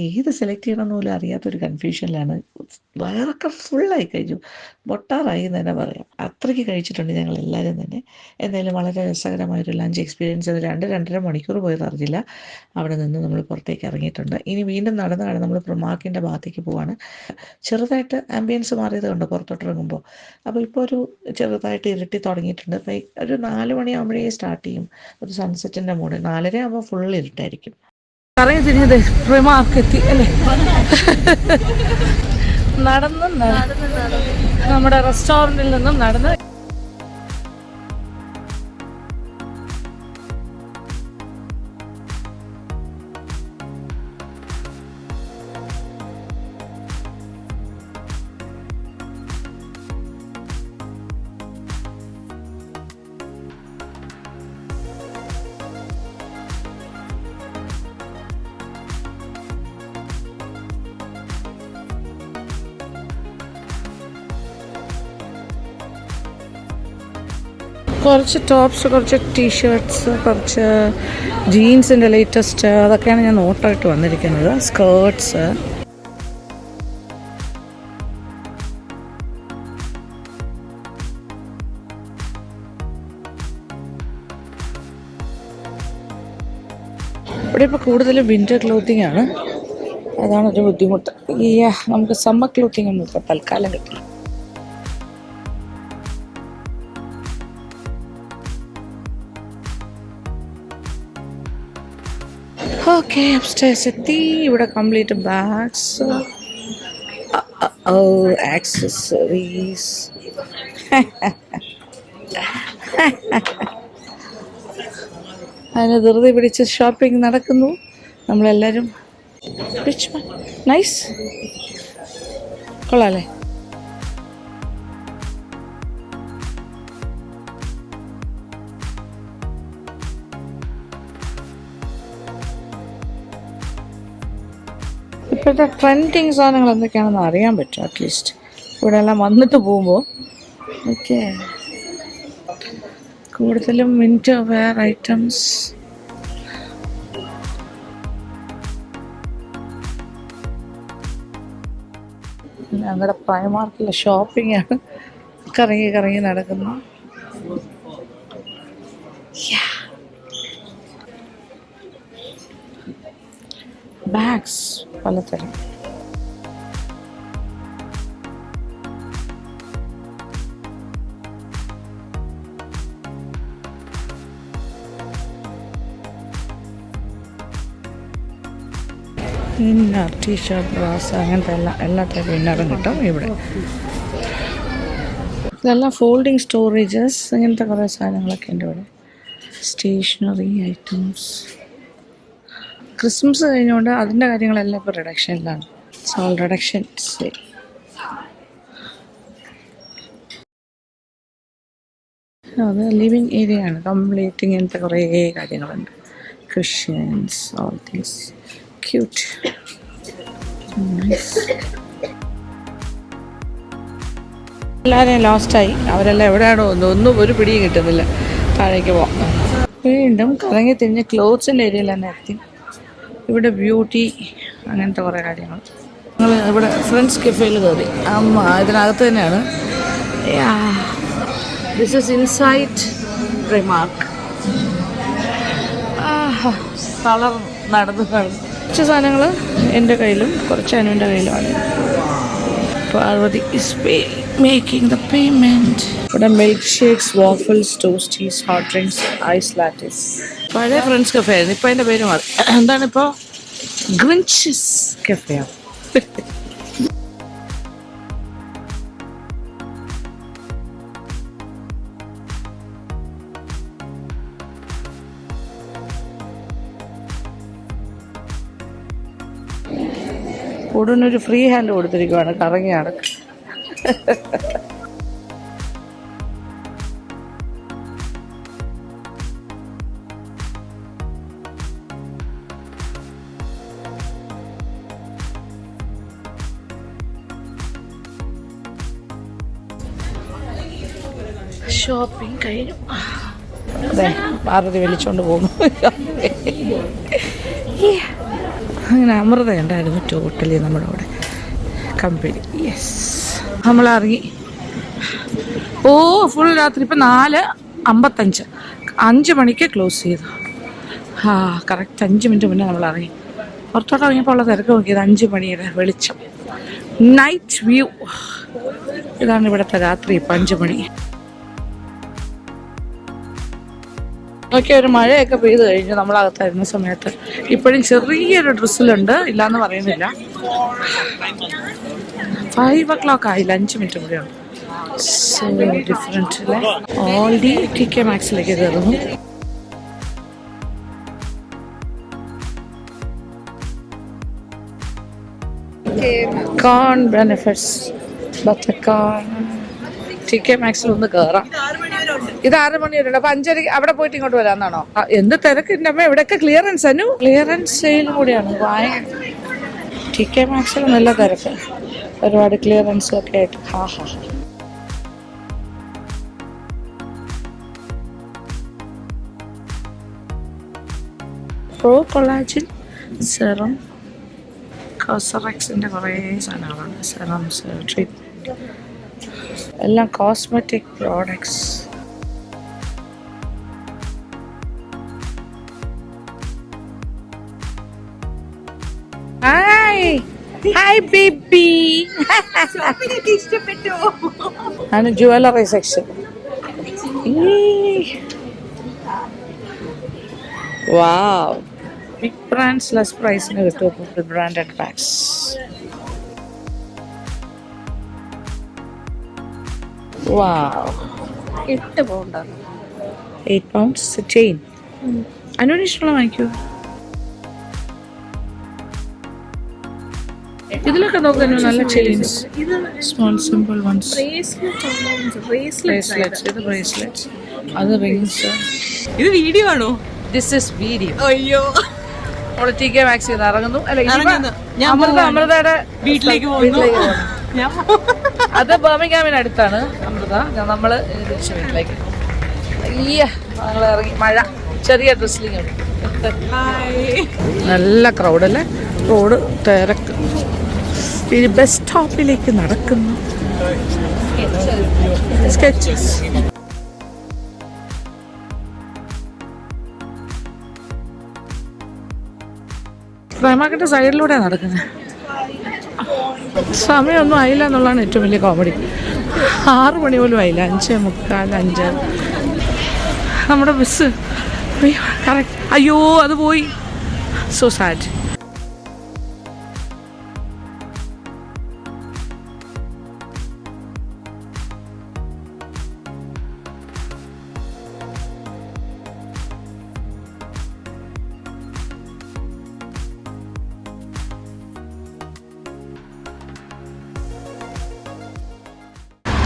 ഏത് സെലക്ട് ചെയ്യണമെന്ന് പോലും അറിയാത്തൊരു കൺഫ്യൂഷനിലാണ്. വയറൊക്കെ ഫുള്ളായി കഴിഞ്ഞു, പൊട്ടാറായി എന്ന് തന്നെ പറയാം. അത്രയ്ക്ക് കഴിച്ചിട്ടുണ്ട് ഞങ്ങൾ എല്ലാവരും തന്നെ. എന്തായാലും വളരെ രസകരമായൊരു ലഞ്ച് എക്സ്പീരിയൻസ്. 2-2.5 മണിക്കൂർ പോയത് അറിഞ്ഞില്ല. അവിടെ നിന്ന് നമ്മൾ പുറത്തേക്ക് ഇറങ്ങിയിട്ടുണ്ട്. ഇനി വീണ്ടും നടന്നാണ് നമ്മൾ പ്രമാക്കിൻ്റെ ഭാഗത്തേക്ക് പോവാണ്. ചെറുതായിട്ട് ആംബിയൻസ് മാറിയത് കണ്ടോ പുറത്തോട്ടിറങ്ങുമ്പോൾ. അപ്പോൾ ഇപ്പോൾ ഒരു ചെറുതായിട്ട് ഇരുട്ടി തുടങ്ങിയിട്ടുണ്ട്. അപ്പോൾ ഒരു 4 മണിയാകുമ്പോഴേ സ്റ്റാർട്ട് ചെയ്യും ഒരു സൺസെറ്റിൻ്റെ മൂഡ്. 4:30 ആകുമ്പോൾ ഫുൾ ഇരുട്ടായിരിക്കും. കറങ്ങി തിരിഞ്ഞത് റിമാർക്കെത്തി അല്ലേ. നടന്ന് നമ്മുടെ റെസ്റ്റോറൻറ്റിൽ നിന്നും നടന്ന് കുറച്ച് ടോപ്സ്, കുറച്ച് ടീഷർട്ട്സ്, കുറച്ച് ജീൻസിൻ്റെ ലേറ്റസ്റ്റ്, അതൊക്കെയാണ് ഞാൻ നോട്ടായിട്ട് വന്നിരിക്കുന്നത്. സ്കേർട്ട്സ്, ഇവിടെ ഇപ്പോൾ കൂടുതലും വിൻ്റർ ക്ലോത്തിങ് ആണ്, അതാണൊരു ബുദ്ധിമുട്ട്. നമുക്ക് സമ്മർ ക്ലോത്തിങ് ഒന്നും ഇപ്പോൾ തൽക്കാലം കിട്ടില്ല. ഓക്കെ, അപ്സ്റ്റേഴ്സ് എത്തി. ഇവിടെ കംപ്ലീറ്റ് ബാഗ്സ്, ആക്സസറീസ്. അതിന് ധൃതി പിടിച്ച് ഷോപ്പിംഗ് നടക്കുന്നു നമ്മളെല്ലാവരും. നൈസ്, കൊള്ളാല്ലേ. ഇപ്പോഴത്തെ ട്രെൻഡിങ് സാധനങ്ങൾ എന്തൊക്കെയാണെന്ന് അറിയാൻ പറ്റും അറ്റ്ലീസ്റ്റ് ഇവിടെ എല്ലാം വന്നിട്ട് പോകുമ്പോൾ. ഓക്കെ, കൂടുതലും വിന്റർ വെയർ ഐറ്റംസ്. ഞങ്ങളുടെ പ്രൈമാർക്കിലെ ഷോപ്പിംഗ് ആണ് കറങ്ങി കറങ്ങി നടക്കുന്നത്. ബാഗ്സ് പലതരം. ഇന്നർ ടീഷർട്ട് ബ്രാസ് അങ്ങനത്തെ എല്ലാ ടൈപ്പ് ഇന്നറും കിട്ടും ഇവിടെ. ഇതെല്ലാം ഫോൾഡിങ് സ്റ്റോറേജസ്, അങ്ങനത്തെ കുറേ സാധനങ്ങളൊക്കെ ഉണ്ട് ഇവിടെ. Stationery items. ക്രിസ്മസ് കഴിഞ്ഞുകൊണ്ട് അതിൻ്റെ കാര്യങ്ങളെല്ലാം ഇപ്പോൾ റിഡക്ഷനിലാണ്. സോൾ റിഡക്ഷൻ സെയിൽ. അത് ലിവിങ് ഏരിയ ആണ് കംപ്ലീറ്റ്. ഇങ്ങനത്തെ കുറേ കാര്യങ്ങളുണ്ട്. Christians, all things cute, nice. എല്ലാവരെയും ലോസ്റ്റായി. അവരെല്ലാം എവിടെയാണോ ഒന്നും ഒരു പിടിയും കിട്ടുന്നില്ല. താഴേക്ക് പോകാം. വീണ്ടും കറങ്ങി തിരിഞ്ഞ് ക്ലോത്ത്സിൻ്റെ ഏരിയയിൽ തന്നെ എത്തി. ഇവിടെ ബ്യൂട്ടി അങ്ങനത്തെ കുറേ കാര്യങ്ങൾ. ഞങ്ങൾ ഇവിടെ ഫ്രണ്ട്സ് കഫേയിൽ കയറി. ഇതിനകത്ത് തന്നെയാണ്. This is inside Primark. Colour നടന്ന് കുറച്ച് സാധനങ്ങൾ എൻ്റെ കയ്യിലും കുറച്ച് അനുവിൻ്റെ കയ്യിലുമാണ്. Parvathi is making the payment. ഇവിടെ milk shakes, waffles, toasties, hot drinks, ice lattes. പഴയ ഫ്രണ്ട്സ് കഫേ ആയിരുന്നു, ഇപ്പം അതിൻ്റെ പേര് മാറി. എന്താണ് ഇപ്പോൾ? ഗ്രിൻച്ചസ് കഫേയാണ്. ഉടനൊരു ഫ്രീ ഹാൻഡ് കൊടുത്തിരിക്കുവാണ്, കറങ്ങിയാണ്. ഷോപ്പിംഗ് കഴിഞ്ഞു. അതെ, പാർവതി വലിച്ചോണ്ട് പോകുന്നു. അങ്ങനെ അമൃത ഉണ്ടായിരുന്നു ടോട്ടലി നമ്മുടെ അവിടെ കമ്പനി. യെസ്, നമ്മളിറങ്ങി. ഫുൾ രാത്രി. ഇപ്പം 4:55, 5 മണിക്ക് ക്ലോസ് ചെയ്തു. കറക്റ്റ് 5 മിനിറ്റ് മുന്നേ നമ്മൾ ഇറങ്ങി. പുറത്തോട്ട് ഇറങ്ങിയപ്പോൾ ഉള്ള തിരക്ക് നോക്കിയത് 5 മണിയുടെ വെളിച്ചം. Night view. ഇതാണ് ഇവിടുത്തെ രാത്രി. ഇപ്പം 5 മണി. ഒക്കെ ഒരു മഴയൊക്കെ പെയ്ത് കഴിഞ്ഞു നമ്മളകത്തായിരുന്ന സമയത്ത്. ഇപ്പോഴും ചെറിയൊരു ഡ്രസ്സിലുണ്ട്, ഇല്ലയെന്ന് പറയുന്നില്ല. 5 o'clock ആയില്ല, 5 മിനിറ്റ് കൂടെയാണ്. സോ ഡിഫറെൻറ്റ് അല്ലേ. ഓൾറെഡി TK Maxx-ലേക്ക് കയറുന്നു. കോൺ ബെനിഫിറ്റ്സ്, ബട്ടർകോൺ. TK Maxx-ൽ കയറാം. ഇത് 6 മണി വരെയുണ്ട്. അപ്പൊ 5:30 അവിടെ പോയിട്ട് ഇങ്ങോട്ട് വരാന്നാണോ? എന്ത് തിരക്കിന്റെ അമ്മ. ഇവിടെയൊക്കെ ക്ലിയറൻസ് അനു. ക്ലിയറൻസ് സെയിലും കൂടിയാണ്. TK Maxx-ൽ നല്ല തിരക്ക്, ഒരുപാട് ക്ലിയറൻസും ഒക്കെ ആയിട്ട്. പ്രോ കൊളാജിൻ സെറം, കോസറക്സിന്റെ കുറേ സാധനങ്ങളാണ്. സെറംസ്, ട്രീറ്റ്മെന്റ്, എല്ലാം കോസ്മെറ്റിക് പ്രോഡക്ട്സ്. Hi baby. ആണ് jewellery section. Wow, big brands less പ്രൈസിന് കിട്ടും. Branded bags. വാവ്, 8 പൗണ്ടാണ്. 8 pounds ചെയിൻ. അനുവിന് ഇഷ്ടമുള്ള വാങ്ങിക്കൂ. ഇതിലൊക്കെ നോക്കുന്നു നല്ല chains. Small simple ones. Bracelets. ഇത് നമ്മള് TK Maxx ഇറങ്ങുന്നു. അല്ല, അമൃതയുടെ വീട്ടിലേക്ക് പോകുന്നു. അത് ബർമിംഗ്ഹാമിന് അടുത്താണ് അമൃത. നമ്മള് തിരിച്ചു വീട്ടിലേക്ക്. ഞങ്ങൾ ഇറങ്ങി. മഴ, ചെറിയ ഡ്രസ്സിലിങ്. നല്ല ക്രൗഡല്ലേ, റോഡ് തിരക്ക്. ഇനി ബസ് സ്റ്റോപ്പിലേക്ക് നടക്കുന്നു. സ്കെച്ചസ്. പ്രേമാക്കിന്റെ സൈഡിലൂടെ നടക്കുന്നത്. സമയമൊന്നും ആയില്ല എന്നുള്ളതാണ് ഏറ്റവും വലിയ കോമഡി. 6 മണി പോലും ആയില്ല. 5:45, 5. നമ്മുടെ ബസ് കറക്റ്റ്. അയ്യോ, അത് പോയി. So sad.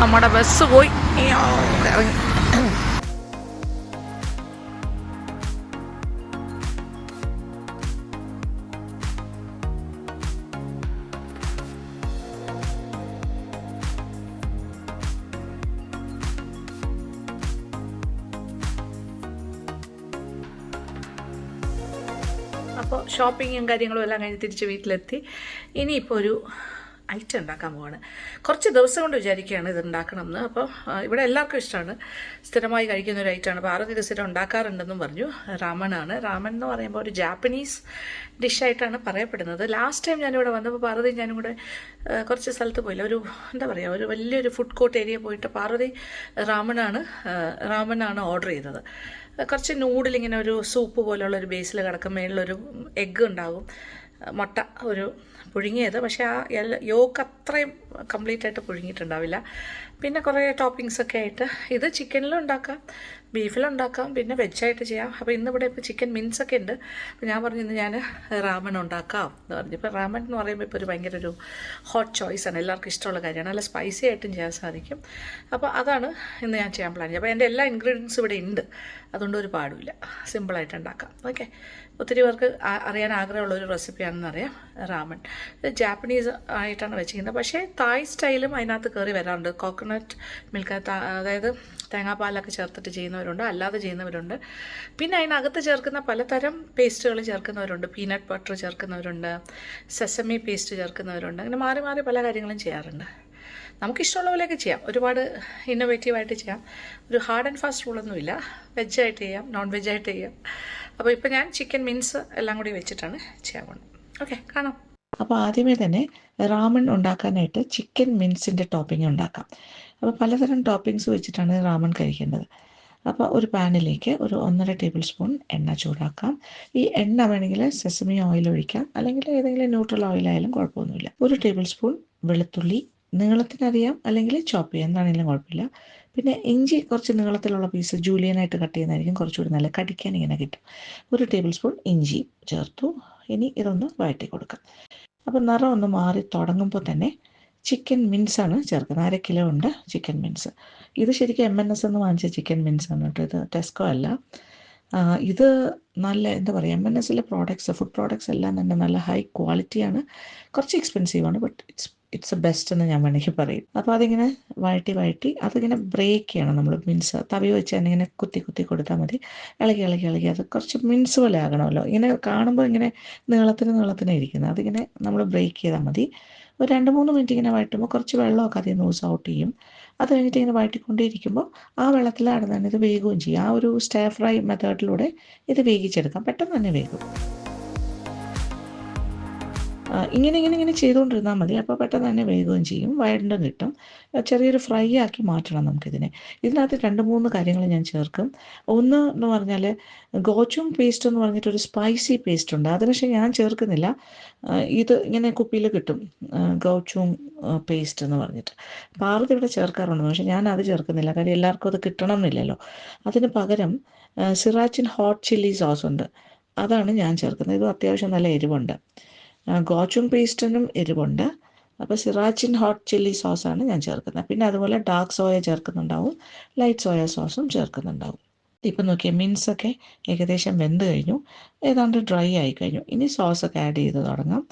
നമ്മുടെ ബസ് പോയി. ഇറങ്ങി. അപ്പോൾ ഷോപ്പിങ്ങും കാര്യങ്ങളും എല്ലാം കഴിഞ്ഞ് തിരിച്ച് വീട്ടിലെത്തി. ഇനിയിപ്പോൾ ഒരു ഐറ്റം ഉണ്ടാക്കാൻ പോവാണ്. കുറച്ച് ദിവസം കൊണ്ട് വിചാരിക്കുകയാണ് ഇത് ഉണ്ടാക്കണം എന്ന്. അപ്പോൾ ഇവിടെ എല്ലാവർക്കും ഇഷ്ടമാണ്, സ്ഥിരമായി കഴിക്കുന്ന ഒരു ഐറ്റമാണ്. പാർവതി ഇത് സ്ഥിരം ഉണ്ടാക്കാറുണ്ടെന്നും പറഞ്ഞു. റാമനാണ്. റാമൻ എന്ന് പറയുമ്പോൾ ഒരു ജാപ്പനീസ് ഡിഷായിട്ടാണ് പറയപ്പെടുന്നത്. ലാസ്റ്റ് ടൈം ഞാനിവിടെ വന്നപ്പോൾ പാർവതി ഞാനും കൂടെ കുറച്ച് സ്ഥലത്ത് പോയില്ല, ഒരു എന്താ പറയുക, ഒരു വലിയൊരു ഫുഡ് കോർട്ട് ഏരിയ പോയിട്ട് പാർവതി റാമനാണ് ഓർഡർ ചെയ്തത്. കുറച്ച് നൂഡിലിങ്ങനെ ഒരു സൂപ്പ് പോലെയുള്ള ഒരു ബേസിൽ കിടക്കും, മേളിലൊരു എഗ്ഗ് ഉണ്ടാകും, മുട്ട ഒരു പുഴുങ്ങിയത്. പക്ഷേ ആ യോക്ക് അത്രയും കംപ്ലീറ്റ് ആയിട്ട് പുഴുങ്ങിയിട്ടുണ്ടാവില്ല. പിന്നെ കുറേ ടോപ്പിങ്സ് ഒക്കെ ആയിട്ട് ഇത് ചിക്കനിലും ഉണ്ടാക്കാം, ബീഫിലും ഉണ്ടാക്കാം, പിന്നെ വെജായിട്ട് ചെയ്യാം. അപ്പോൾ ഇന്നിവിടെ ഇപ്പോൾ ചിക്കൻ മിൻസ് ഒക്കെ ഉണ്ട്. അപ്പോൾ ഞാൻ പറഞ്ഞു ഇന്ന് ഞാൻ റാമൻ ഉണ്ടാക്കാം എന്ന് പറഞ്ഞു. ഇപ്പോൾ റാമൻ എന്ന് പറയുമ്പോൾ ഇപ്പോൾ ഒരു ഭയങ്കര ഒരു ഹോട്ട് ചോയ്സാണ്, എല്ലാവർക്കും ഇഷ്ടമുള്ള കാര്യമാണ്. നല്ല സ്പൈസി ആയിട്ടും ചെയ്യാൻ സാധിക്കും. അപ്പോൾ അതാണ് ഇന്ന് ഞാൻ ചെയ്യാൻ പ്ലാൻ ചെയ്യുക. അപ്പോൾ എൻ്റെ എല്ലാ ഇൻഗ്രീഡിയൻസും ഇവിടെ ഉണ്ട്, അതുകൊണ്ട് ഒരു പാടുമില്ല, സിമ്പിളായിട്ട് ഉണ്ടാക്കാം. ഓക്കെ, ഒത്തിരി പേർക്ക് അറിയാൻ ആഗ്രഹമുള്ളൊരു റെസിപ്പിയാണെന്നറിയാം റാമൻ. ഇത് ജാപ്പനീസ് ആയിട്ടാണ് വെച്ചിരിക്കുന്നത്, പക്ഷേ തായ് സ്റ്റൈലും അതിനകത്ത് കയറി വരാറുണ്ട്. കോക്കനട്ട് മിൽക്ക്, അതായത് തേങ്ങാപ്പാലൊക്കെ ചേർത്തിട്ട് ചെയ്യുന്നവരുണ്ട്, അല്ലാതെ ചെയ്യുന്നവരുണ്ട്. പിന്നെ അതിനകത്ത് ചേർക്കുന്ന പലതരം പേസ്റ്റുകൾ ചേർക്കുന്നവരുണ്ട്. പീനട്ട് ബട്ടർ ചേർക്കുന്നവരുണ്ട്, സെസമി പേസ്റ്റ് ചേർക്കുന്നവരുണ്ട്. അങ്ങനെ മാറി മാറി പല കാര്യങ്ങളും ചെയ്യാറുണ്ട്. നമുക്കിഷ്ടമുള്ള പോലെയൊക്കെ ചെയ്യാം, ഒരുപാട് ഇന്നോവേറ്റീവായിട്ട് ചെയ്യാം. ഒരു ഹാർഡ് ആൻഡ് ഫാസ്റ്റ് റൂളൊന്നുമില്ല. വെജായിട്ട് ചെയ്യാം, നോൺ വെജായിട്ട് ചെയ്യാം. അപ്പോൾ ഇപ്പോൾ ഞാൻ ചിക്കൻ മിൻസ് എല്ലാം കൂടി വെച്ചിട്ടാണ് ചെയ്യാൻ പോകുന്നത്. ഓക്കെ, കാണാം. അപ്പോൾ ആദ്യമേ തന്നെ റാമൻ ഉണ്ടാക്കാനായിട്ട് ചിക്കൻ മിൻസിൻ്റെ ടോപ്പിംഗ് ഉണ്ടാക്കാം. അപ്പോൾ പലതരം ടോപ്പിങ്സ് വെച്ചിട്ടാണ് റാമൻ കഴിക്കേണ്ടത്. അപ്പോൾ ഒരു പാനിലേക്ക് ഒരു 1.5 ടേബിൾ സ്പൂൺ എണ്ണ ചൂടാക്കാം. ഈ എണ്ണ വേണമെങ്കിൽ സെസമി ഓയിൽ ഒഴിക്കാം, അല്ലെങ്കിൽ ഏതെങ്കിലും ന്യൂട്രൽ ഓയിലായാലും കുഴപ്പമൊന്നുമില്ല. 1 ടേബിൾ സ്പൂൺ വെളുത്തുള്ളി നീളത്തിനറിയാം, അല്ലെങ്കിൽ ചോപ്പ് ചെയ്യാം, എന്താണെങ്കിലും കുഴപ്പമില്ല. പിന്നെ ഇഞ്ചി കുറച്ച് നീളത്തിലുള്ള പീസ് ജൂലിയനായിട്ട് കട്ട് ചെയ്യുന്നതായിരിക്കും കുറച്ചുകൂടി നല്ല, കടിക്കാൻ ഇങ്ങനെ കിട്ടും. 1 ടേബിൾ സ്പൂൺ ഇഞ്ചി ചേർത്തു. ഇനി ഇതൊന്ന് വഴറ്റി കൊടുക്കാം. അപ്പോൾ നിറം ഒന്ന് മാറി തുടങ്ങുമ്പോൾ തന്നെ ചിക്കൻ മിൻസാണ് ചേർക്കുന്നത്. 1/2 കിലോ ഉണ്ട് ചിക്കൻ മിൻസ്. ഇത് ശരിക്കും MNS എന്ന് വാങ്ങിച്ച ചിക്കൻ മിൻസാണ് കേട്ടോ, ഇത് ടെസ്കോ അല്ല. ഇത് നല്ല എന്താ പറയുക, MNSലെ പ്രോഡക്ട്സ്, ഫുഡ് പ്രോഡക്ട്സ് എല്ലാം തന്നെ നല്ല ഹൈ ക്വാളിറ്റിയാണ്. കുറച്ച് എക്സ്പെൻസീവാണ്, ബട്ട് ഇറ്റ്സ് എ ബെസ്റ്റ് എന്ന് ഞാൻ വേണമെങ്കിൽ പറയും. അപ്പോൾ അതിങ്ങനെ വഴറ്റി അതിങ്ങനെ ബ്രേക്ക് ചെയ്യണം നമ്മൾ. മിൻസ് തവി വെച്ച് തന്നെ ഇങ്ങനെ കുത്തി കൊടുത്താൽ മതി. ഇളകി അത് കുറച്ച് മിൻസ് പോലെ ആകണമല്ലോ. ഇങ്ങനെ കാണുമ്പോൾ ഇങ്ങനെ നീളത്തിന് ഇരിക്കുന്നത്, അതിങ്ങനെ നമ്മൾ ബ്രേക്ക് ചെയ്താൽ മതി. ഒരു 2-3 മിനിറ്റ് ഇങ്ങനെ വഴറ്റുമ്പോൾ കുറച്ച് വെള്ളമൊക്കെ അതിൽ നിന്ന് ഔട്ട് ചെയ്യും. അത് കഴിഞ്ഞിട്ട് ഇങ്ങനെ വഴറ്റിക്കൊണ്ടേയിരിക്കുമ്പോൾ ആ വെള്ളത്തിലാണ് തന്നെ ഇത് വേകുകയും ചെയ്യും. ആ ഒരു സ്റ്റർ ഫ്രൈ മെത്തേഡിലൂടെ ഇത് വേവിച്ചെടുക്കാം, പെട്ടെന്ന് തന്നെ വേകും. ഇങ്ങനെ ചെയ്തുകൊണ്ടിരുന്നാൽ മതി, അപ്പോൾ പെട്ടെന്ന് തന്നെ വേകുകയും ചെയ്യും, വഴണ്ടും കിട്ടും. ചെറിയൊരു ഫ്രൈ ആക്കി മാറ്റണം നമുക്കിതിനെ. ഇതിനകത്ത് 2-3 കാര്യങ്ങൾ ഞാൻ ചേർക്കും. ഒന്ന് എന്ന് പറഞ്ഞാൽ ഗോച്ചും പേസ്റ്റ് എന്ന് പറഞ്ഞിട്ടൊരു സ്പൈസി പേസ്റ്റ് ഉണ്ട്, അത് പക്ഷേ ഞാൻ ചേർക്കുന്നില്ല. ഇത് ഇങ്ങനെ കുപ്പിയിൽ കിട്ടും, ഗോച്ചും പേസ്റ്റ് എന്ന് പറഞ്ഞിട്ട്. പാർവതി ഇവിടെ ചേർക്കാറുണ്ട്, പക്ഷേ ഞാൻ അത് ചേർക്കുന്നില്ല, കാര്യം എല്ലാവർക്കും അത് കിട്ടണം എന്നില്ലല്ലോ. അതിന് പകരം സിറാച്ചിൻ ഹോട്ട് ചില്ലി സോസ് ഉണ്ട്, അതാണ് ഞാൻ ചേർക്കുന്നത്. ഇത് അത്യാവശ്യം നല്ല എരിവുണ്ട്. ഗോച്ചും പേസ്റ്റിനും എരിവുണ്ട്. അപ്പോൾ സിറാച്ചിൻ ഹോട്ട് ചില്ലി സോസാണ് ഞാൻ ചേർക്കുന്നത്. പിന്നെ അതുപോലെ ഡാർക്ക് സോയ ചേർക്കുന്നുണ്ടാവും, ലൈറ്റ് സോയ സോസും ചേർക്കുന്നുണ്ടാവും. ഇപ്പം നോക്കിയാൽ മിൻസൊക്കെ ഏകദേശം വെന്ത് കഴിഞ്ഞു, ഏതാണ്ട് ഡ്രൈ ആയി കഴിഞ്ഞു. ഇനി സോസൊക്കെ ആഡ് ചെയ്ത് തുടങ്ങാം.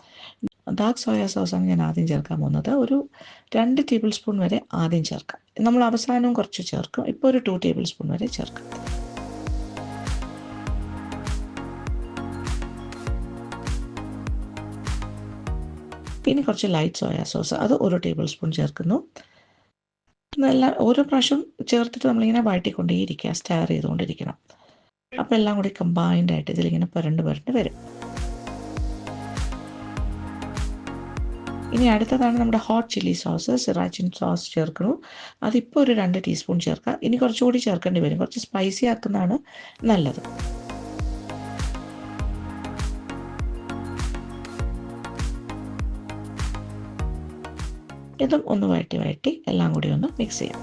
ഡാർക്ക് സോയ സോസാണ് ഞാൻ ആദ്യം ചേർക്കാൻ പോകുന്നത്. ഒരു 2 ടേബിൾ സ്പൂൺ വരെ ആദ്യം ചേർക്കാം. നമ്മൾ അവസാനവും കുറച്ച് ചേർക്കും. ഇപ്പോൾ ഒരു 2 ടേബിൾ സ്പൂൺ വരെ ചേർക്കാം. പിന്നെ കുറച്ച് ലൈറ്റ് സോയ സോസ്, അത് 1 ടേബിൾ സ്പൂൺ ചേർക്കുന്നു. നല്ല ഓരോ പ്രാവശ്യം ചേർത്തിട്ട് നമ്മളിങ്ങനെ വഴറ്റിക്കൊണ്ടേയിരിക്കുക, സ്റ്റയർ ചെയ്തുകൊണ്ടിരിക്കണം. അപ്പോൾ എല്ലാം കൂടി കമ്പൈൻഡ് ആയിട്ട് ഇതിലിങ്ങനെ പുരണ്ട് വരും. ഇനി അടുത്തതാണ് നമ്മുടെ ഹോട്ട് ചില്ലി സോസ്, സിറാച്ചിൻ സോസ് ചേർക്കുന്നു. അതിപ്പോൾ ഒരു 2 ടീസ്പൂൺ ചേർക്കാം. ഇനി കുറച്ചുകൂടി ചേർക്കേണ്ടി വരും, കുറച്ച് സ്പൈസി ആക്കുന്നതാണ് നല്ലത്. ഇതും ഒന്ന് വഴറ്റി എല്ലാം കൂടി ഒന്ന് മിക്സ് ചെയ്യാം.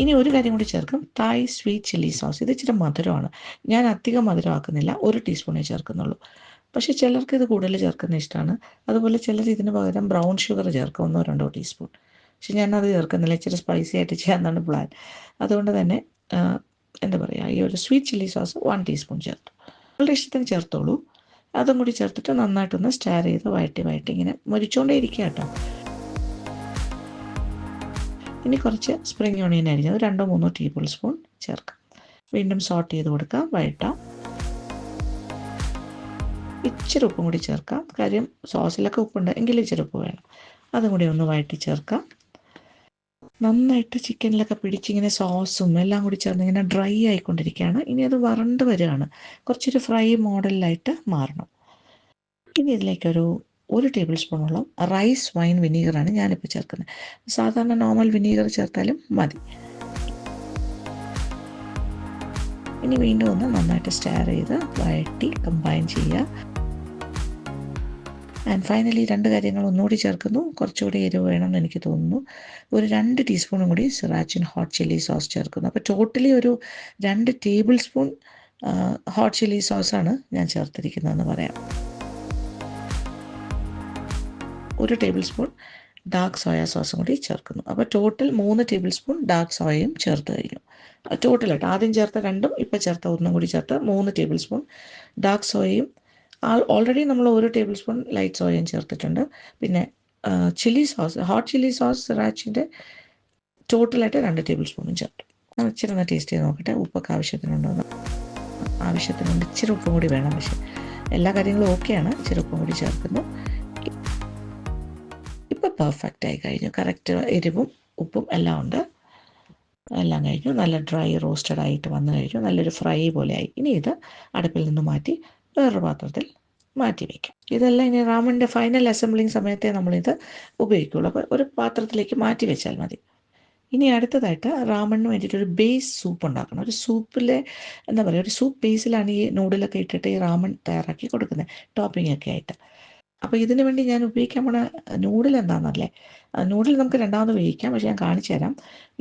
ഇനി ഒരു കാര്യം കൂടി ചേർക്കും, തായ് സ്വീറ്റ് ചില്ലി സോസ്. ഇത് ഇച്ചിരി മധുരമാണ്. ഞാൻ അധികം മധുരമാക്കുന്നില്ല, 1 ടീസ്പൂണേ ചേർക്കുന്നുള്ളൂ. പക്ഷേ ചിലർക്ക് ഇത് കൂടുതൽ ചേർക്കുന്ന ഇഷ്ടമാണ്. അതുപോലെ ചിലർ ഇതിന് പകരം ബ്രൗൺ ഷുഗർ ചേർക്കും, 1-2 ടീസ്പൂൺ. പക്ഷെ ഞാനത് ചേർക്കുന്നില്ല, ഇച്ചിരി സ്പൈസി ആയിട്ട് ചെയ്യാമെന്നാണ് പ്ലാൻ. അതുകൊണ്ട് തന്നെ എന്താ പറയുക, ഈ ഒരു സ്വീറ്റ് ചില്ലി സോസ് 1 ടീസ്പൂൺ ചേർത്തു. നിങ്ങളുടെ ഇഷ്ടത്തിന് ചേർത്തോളൂ. അതും കൂടി ചേർത്തിട്ട് നന്നായിട്ടൊന്ന് സ്റ്റയർ ചെയ്ത് വഴറ്റി ഇങ്ങനെ മൊരിച്ചുകൊണ്ടേ ഇരിക്കുക കേട്ടോ. ഇനി കുറച്ച് സ്പ്രിംഗ് ഓണിയൻ അരിഞ്ഞത് 2-3 ടേബിൾ സ്പൂൺ ചേർക്കാം. വീണ്ടും സോട്ട് ചെയ്ത് കൊടുക്കാം, വഴറ്റാം. ഇച്ചിരി ഉപ്പും കൂടി ചേർക്കാം, കാര്യം സോസിലൊക്കെ ഉപ്പുണ്ട്, എങ്കിലും ഇച്ചിരി ഉപ്പ് വേണം. അതും കൂടി ഒന്ന് വഴറ്റി ചേർക്കാം. നന്നായിട്ട് ചിക്കനിലൊക്കെ പിടിച്ചിങ്ങനെ സോസും എല്ലാം കൂടി ചേർന്ന് ഇങ്ങനെ ഡ്രൈ ആയിക്കൊണ്ടിരിക്കുകയാണ്. ഇനി അത് വരണ്ട് വരികയാണ്, കുറച്ചൊരു ഫ്രൈ മോഡലിലായിട്ട് മാറണം. ഇനി ഇതിലേക്കൊരു 1 ടേബിൾ സ്പൂണോളം റൈസ് വൈൻ വിനീഗറാണ് ഞാനിപ്പോൾ ചേർക്കുന്നത്. സാധാരണ നോർമൽ വിനീഗർ ചേർത്താലും മതി. ഇനി വീണ്ടും ഒന്ന് നന്നായിട്ട് സ്റ്റയർ ചെയ്ത് വഴറ്റി കമ്പൈൻ ചെയ്യുക. ആൻഡ് ഫൈനലി 2 കാര്യങ്ങൾ ഒന്നുകൂടി ചേർക്കുന്നു. കുറച്ചുകൂടി എരിവ് വേണമെന്ന് എനിക്ക് തോന്നുന്നു. ഒരു 2 ടീസ്പൂണും കൂടി സിറാച്ചിൻ ഹോട്ട് ചില്ലി സോസ് ചേർക്കുന്നു. അപ്പോൾ ടോട്ടലി ഒരു 2 ടേബിൾ സ്പൂൺ ഹോട്ട് ചില്ലി സോസാണ് ഞാൻ ചേർത്തിരിക്കുന്നതെന്ന് പറയാം. 1 ടേബിൾ സ്പൂൺ ഡാർക്ക് സോയ സോസും കൂടി ചേർക്കുന്നു. അപ്പോൾ ടോട്ടൽ 3 ടേബിൾ സ്പൂൺ ഡാർക്ക് സോയയും ചേർത്ത് കഴിഞ്ഞു. ടോട്ടലായിട്ട് ആദ്യം ചേർത്ത 2ഉം ഇപ്പോൾ ചേർത്ത 1ഉം കൂടി ചേർത്ത് 3 ടേബിൾ സ്പൂൺ ഡാർക്ക് സോയയും, ഓൾറെഡി നമ്മൾ 1 ടേബിൾ സ്പൂൺ ലൈറ്റ് സോയയും ചേർത്തിട്ടുണ്ട്. പിന്നെ chilli sauce, hot chilli sauce സിറാച്ചിൻ്റെ ടോട്ടലായിട്ട് 2 ടേബിൾ സ്പൂണും ചേർത്തു. ഇച്ചിരി ഒന്ന് ടേസ്റ്റ് ചെയ്ത് നോക്കട്ടെ, ഉപ്പൊക്കെ ആവശ്യത്തിനുണ്ടോയെന്ന്. ആവശ്യത്തിനുണ്ട്, ഇച്ചിരി ഉപ്പും കൂടി വേണം. പക്ഷേ എല്ലാ കാര്യങ്ങളും ഓക്കെയാണ്, ഇച്ചിരി ഉപ്പും കൂടി ചേർക്കുന്നു. ഇപ്പോൾ പെർഫെക്റ്റ് ആയി കഴിഞ്ഞു, കറക്റ്റ് എരിവും ഉപ്പും എല്ലാം ഉണ്ട്. എല്ലാം കഴിഞ്ഞു, നല്ല ഡ്രൈ റോസ്റ്റഡ് ആയിട്ട് വന്നു കഴിഞ്ഞു, നല്ലൊരു ഫ്രൈ പോലെയായി. ഇനി ഇത് അടുപ്പിൽ നിന്ന് മാറ്റി വേറൊരു പാത്രത്തിൽ മാറ്റി വയ്ക്കാം. ഇതെല്ലാം ഇനി റാമൻ്റെ ഫൈനൽ അസംബ്ലിങ് സമയത്തെ നമ്മളിത് ഉപയോഗിക്കുകയുള്ളൂ. അപ്പോൾ ഒരു പാത്രത്തിലേക്ക് മാറ്റി വെച്ചാൽ മതി. ഇനി അടുത്തതായിട്ട് റാമണിന് വേണ്ടിയിട്ടൊരു ബേസ് സൂപ്പ് ഉണ്ടാക്കണം. ഒരു സൂപ്പിലെ എന്താ പറയുക, ഒരു സൂപ്പ് ബേസിലാണ് ഈ നൂഡിലൊക്കെ ഇട്ടിട്ട് ഈ റാമൺ തയ്യാറാക്കി കൊടുക്കുന്നത്, ടോപ്പിംഗ് ഒക്കെ ആയിട്ട്. അപ്പോൾ ഇതിനു വേണ്ടി ഞാൻ ഉപയോഗിക്കാൻ പോണ നൂഡിൽ എന്താണെന്നല്ലേ, നൂഡിൽ നമുക്ക് രണ്ടാമത് ഉപയോഗിക്കാം, പക്ഷേ ഞാൻ കാണിച്ചു തരാം.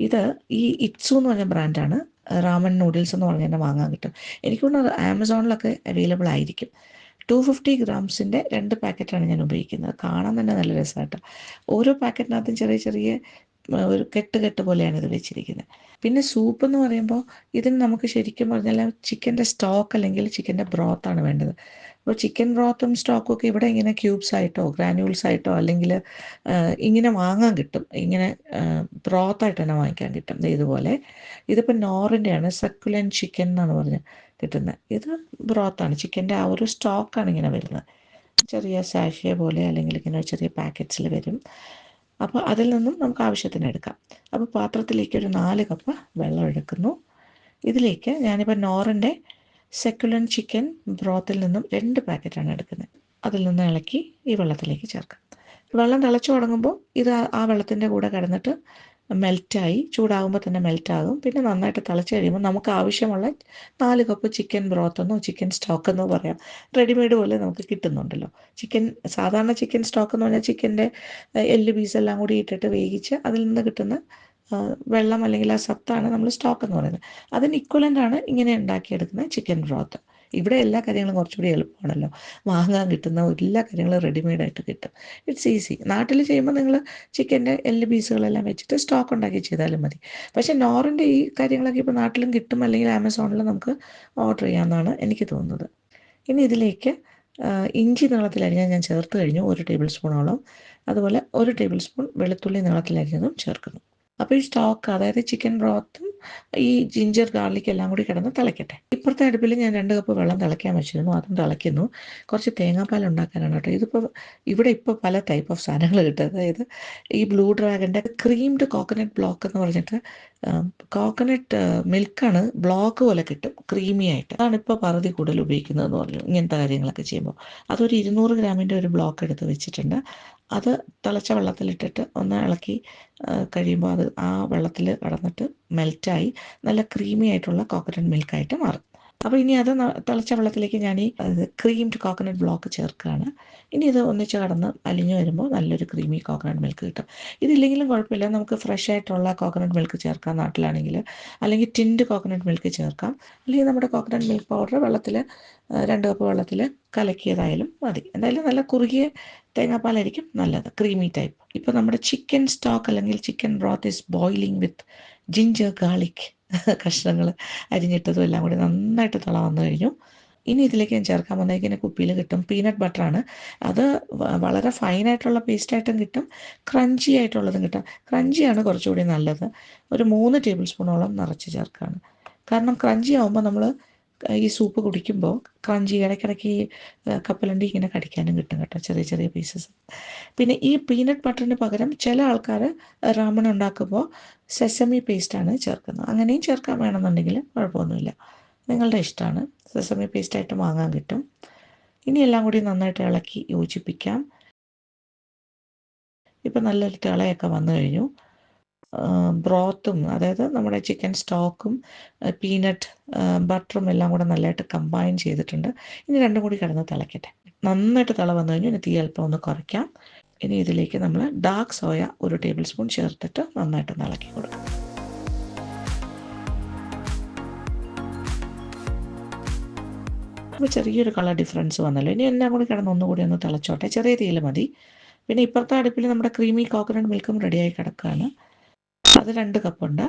ഇത് ഈ ഇറ്റ്സു എന്ന് പറഞ്ഞ ബ്രാൻഡാണ്. റാമൺ നൂഡിൽസ് എന്ന് പറഞ്ഞാൽ വാങ്ങാൻ കിട്ടും. എനിക്ക് തോന്നുന്നത് ആമസോണിലൊക്കെ അവൈലബിൾ ആയിരിക്കും. 250 ഗ്രാംസിൻ്റെ 2 പാക്കറ്റാണ് ഞാൻ ഉപയോഗിക്കുന്നത്. കാണാൻ തന്നെ നല്ല രസമായിട്ട്. ഓരോ പാക്കറ്റിനകത്തും ചെറിയ ചെറിയ ഒരു കെട്ട് പോലെയാണ് ഇത് വെച്ചിരിക്കുന്നത്. പിന്നെ സൂപ്പ് എന്ന് പറയുമ്പോൾ ഇതിന് നമുക്ക് ശരിക്കും പറഞ്ഞാൽ ചിക്കൻ്റെ സ്റ്റോക്ക് അല്ലെങ്കിൽ ചിക്കൻ്റെ ബ്രോത്താണ് വേണ്ടത്. അപ്പോൾ ചിക്കൻ ബ്രോത്തും സ്റ്റോക്കും ഒക്കെ ഇവിടെ ഇങ്ങനെ ക്യൂബ്സ് ആയിട്ടോ ഗ്രാന്യൂൾസ് ആയിട്ടോ അല്ലെങ്കിൽ ഇങ്ങനെ വാങ്ങാൻ കിട്ടും. ഇങ്ങനെ ബ്രോത്തായിട്ട് തന്നെ വാങ്ങിക്കാൻ കിട്ടും. ഇതുപോലെ ഇതിപ്പോൾ നോറിൻ്റെയാണ്, സക്കുലൻ ചിക്കൻ എന്നാണ് പറഞ്ഞ് കിട്ടുന്നത്. ഇത് ബ്രോത്താണ്, ചിക്കൻ്റെ ആ ഒരു സ്റ്റോക്കാണ് ഇങ്ങനെ വരുന്നത്. ചെറിയ സാഷേ പോലെ അല്ലെങ്കിൽ ഇങ്ങനെ ചെറിയ പാക്കറ്റ്സിൽ വരും. അപ്പോൾ അതിൽ നിന്നും നമുക്ക് ആവശ്യത്തിന് എടുക്കാം. അപ്പോൾ പാത്രത്തിലേക്ക് ഒരു 4 കപ്പ് വെള്ളം എടുക്കുന്നു. ഇതിലേക്ക് ഞാനിപ്പോൾ നോറിൻ്റെ സെക്കുലൻ ചിക്കൻ ബ്രോത്തിൽ നിന്നും 2 പാക്കറ്റാണ് എടുക്കുന്നത്. അതിൽ നിന്ന് ഇളക്കി ഈ വെള്ളത്തിലേക്ക് ചേർക്കാം. വെള്ളം തിളച്ചു തുടങ്ങുമ്പോൾ ഇത് ആ വെള്ളത്തിൻ്റെ കൂടെ കിടന്നിട്ട് മെൽറ്റായി, ചൂടാകുമ്പോൾ തന്നെ മെൽറ്റാകും. പിന്നെ നന്നായിട്ട് തിളച്ച് കഴിയുമ്പോൾ നമുക്ക് ആവശ്യമുള്ള 4 കപ്പ് ചിക്കൻ ബ്രോത്തെന്നോ ചിക്കൻ സ്റ്റോക്കെന്നോ പറയാം. റെഡിമെയ്ഡ് പോലെ നമുക്ക് കിട്ടുന്നുണ്ടല്ലോ. സാധാരണ ചിക്കൻ സ്റ്റോക്ക് എന്ന് പറഞ്ഞാൽ ചിക്കൻ്റെ എല്ല് പീസെല്ലാം കൂടി ഇട്ടിട്ട് വേവിച്ച് അതിൽ നിന്ന് കിട്ടുന്ന വെള്ളം അല്ലെങ്കിൽ ആ സത്താണ് നമ്മൾ സ്റ്റോക്ക് എന്ന് പറയുന്നത്. അതിന് ഇക്വലൻ്റ് ആണ് ഇങ്ങനെ ഉണ്ടാക്കിയെടുക്കുന്ന ചിക്കൻ ബ്രോത്ത്. ഇവിടെ എല്ലാ കാര്യങ്ങളും കുറച്ചുകൂടി എളുപ്പമാണല്ലോ, വാങ്ങാൻ കിട്ടുന്ന എല്ലാ കാര്യങ്ങളും റെഡിമെയ്ഡായിട്ട് കിട്ടും. It's easy. നാട്ടിൽ ചെയ്യുമ്പോൾ നിങ്ങൾ ചിക്കൻ്റെ എല്ല് പീസുകളെല്ലാം വെച്ചിട്ട് സ്റ്റോക്ക് ഉണ്ടാക്കി ചെയ്താലും മതി. പക്ഷേ നോറിൻ്റെ ഈ കാര്യങ്ങളൊക്കെ ഇപ്പോൾ നാട്ടിലും കിട്ടും, അല്ലെങ്കിൽ ആമസോണിൽ നമുക്ക് ഓർഡർ ചെയ്യാമെന്നാണ് എനിക്ക് തോന്നുന്നത്. ഇനി ഇതിലേക്ക് ഇഞ്ചി നീളത്തിലരിഞ്ഞാൽ ഞാൻ ചേർത്ത് കഴിഞ്ഞു 1 ടേബിൾ സ്പൂണോളം. അതുപോലെ 1 ടേബിൾ സ്പൂൺ വെളുത്തുള്ളി നീളത്തിലരിഞ്ഞതും ചേർക്കുന്നു. അപ്പോൾ ഈ സ്റ്റോക്ക്, അതായത് ചിക്കൻ ബ്രോത്തും ഈ ജിഞ്ചർ ഗാർലിക് എല്ലാം കൂടി കിടന്ന് തിളയ്ക്കട്ടെ. ഇപ്പുറത്തെ അടുപ്പിൽ ഞാൻ 2 കപ്പ് വെള്ളം തിളയ്ക്കാൻ വെച്ചിരുന്നു, അതും തിളയ്ക്കുന്നു. കുറച്ച് തേങ്ങാപ്പാൽ ഉണ്ടാക്കാനാണ് കേട്ടോ. ഇവിടെ ഇപ്പോൾ പല ടൈപ്പ് ഓഫ് സാധനങ്ങൾ കിട്ടും. അതായത് ഈ ബ്ലൂ ഡ്രാഗൻ്റെ ക്രീംഡ് കോക്കനട്ട് ബ്ലോക്ക് എന്ന് പറഞ്ഞിട്ട് കോക്കനട്ട് മിൽക്കാണ്, ബ്ലോക്ക് പോലെ കിട്ടും, ക്രീമി ആയിട്ട്. അതാണ് ഇപ്പോൾ പകുതി കൂടുതൽ ഉപയോഗിക്കുന്നതെന്ന് പറഞ്ഞു ഇങ്ങനത്തെ കാര്യങ്ങളൊക്കെ ചെയ്യുമ്പോൾ. അതൊരു 200 ഗ്രാമിൻ്റെ ഒരു ബ്ലോക്ക് എടുത്ത് വെച്ചിട്ടുണ്ട്. അത് തിളച്ച വെള്ളത്തിലിട്ടിട്ട് ഒന്ന് ഇളക്കി കഴിയുമ്പോൾ അത് ആ വെള്ളത്തിൽ കടന്നിട്ട് മെൽറ്റായി നല്ല ക്രീമി ആയിട്ടുള്ള കോക്കനട്ട് മിൽക്കായിട്ട് മാറും. അപ്പോൾ ഇനി അത് തിളച്ച വെള്ളത്തിലേക്ക് ഞാൻ ഈ ക്രീംഡ് കോക്കനട്ട് ബ്ലോക്ക് ചേർക്കുകയാണ്. ഇനി ഇത് ഒന്നിച്ച് കടന്ന് അലിഞ്ഞു വരുമ്പോൾ നല്ലൊരു ക്രീമി കോക്കനട്ട് മിൽക്ക് കിട്ടും. ഇതില്ലെങ്കിലും കുഴപ്പമില്ല, നമുക്ക് ഫ്രഷ് ആയിട്ടുള്ള കോക്കനട്ട് മിൽക്ക് ചേർക്കാം നാട്ടിലാണെങ്കിൽ, അല്ലെങ്കിൽ ടിൻഡ് കോക്കനട്ട് മിൽക്ക് ചേർക്കാം, അല്ലെങ്കിൽ നമ്മുടെ കോക്കനട്ട് മിൽക്ക് പൗഡർ വെള്ളത്തിൽ 2 കപ്പ് വെള്ളത്തിൽ കലക്കിയതായാലും മതി. എന്തായാലും നല്ല കുറുകിയ തേങ്ങാപ്പാലായിരിക്കും നല്ലത്, ക്രീമി ടൈപ്പ്. ഇപ്പോൾ നമ്മുടെ ചിക്കൻ സ്റ്റോക്ക് അല്ലെങ്കിൽ chicken broth is boiling with ginger garlic കഷ്ണങ്ങൾ അരിഞ്ഞിട്ടതും എല്ലാം കൂടി നന്നായിട്ട് തിള വന്നു കഴിഞ്ഞു. ഇനി ഇതിലേക്ക് ഞാൻ ചേർക്കാൻ വന്നേക്കിന് കുപ്പിയിൽ കിട്ടും പീനട്ട് ബട്ടറാണ്. അത് വളരെ ഫൈനായിട്ടുള്ള പേസ്റ്റായിട്ടും കിട്ടും, ക്രഞ്ചി ആയിട്ടുള്ളതും കിട്ടും. ക്രഞ്ചിയാണ് കുറച്ചുകൂടി നല്ലത്. ഒരു 3 ടേബിൾ സ്പൂണോളം നിറച്ച് ചേർക്കുകയാണ്. കാരണം ക്രഞ്ചി ആകുമ്പോൾ നമ്മൾ ഈ സൂപ്പ് കുടിക്കുമ്പോൾ ക്രഞ്ചി ഇടയ്ക്കിടയ്ക്ക് ഈ കപ്പലണ്ടി ഇങ്ങനെ കടിക്കാനും കിട്ടും കേട്ടോ, ചെറിയ ചെറിയ പീസസ്. പിന്നെ ഈ പീനട്ട് ബട്ടറിന് പകരം ചില ആൾക്കാർ റാമൺ ഉണ്ടാക്കുമ്പോൾ സെസമി പേസ്റ്റാണ് ചേർക്കുന്നത്. അങ്ങനെയും ചേർക്കാൻ വേണമെന്നുണ്ടെങ്കിൽ കുഴപ്പമൊന്നുമില്ല, നിങ്ങളുടെ ഇഷ്ടമാണ്. സെസമി പേസ്റ്റായിട്ട് വാങ്ങാൻ കിട്ടും. ഇനി എല്ലാം കൂടി നന്നായിട്ട് ഇളക്കി യോജിപ്പിക്കാം. ഇപ്പം നല്ലൊരു തിളയൊക്കെ വന്നു കഴിഞ്ഞു. ബ്രോത്തും, അതായത് നമ്മുടെ ചിക്കൻ സ്റ്റോക്കും പീനട്ട് ബട്ടറും എല്ലാം കൂടെ നല്ലതായിട്ട് കമ്പൈൻ ചെയ്തിട്ടുണ്ട്. ഇനി രണ്ടും കൂടി കിടന്ന് തിളയ്ക്കട്ടെ. നന്നായിട്ട് തിള വന്നു കഴിഞ്ഞു. ഇനി തീ അല്പം ഒന്ന് കുറയ്ക്കാം. ഇനി ഇതിലേക്ക് നമ്മൾ ഡാർക്ക് സോയ 1 ടേബിൾ സ്പൂൺ ചേർത്തിട്ട് നന്നായിട്ട് ഇളക്കി കൊടുക്കാം. അപ്പോൾ ചെറിയൊരു കളർ ഡിഫറൻസ് വന്നല്ലോ. ഇനി എല്ലാം കൂടി കിടന്ന് ഒന്നുകൂടി ഒന്ന് തിളച്ചോട്ടെ, ചെറിയ തീയിൽ മതി. പിന്നെ ഇപ്പുറത്തെ അടുപ്പിൽ നമ്മുടെ ക്രീമി കോക്കനട്ട് മിൽക്കും റെഡിയായി കിടക്കുകയാണ്. അത് 2 കപ്പുണ്ട്.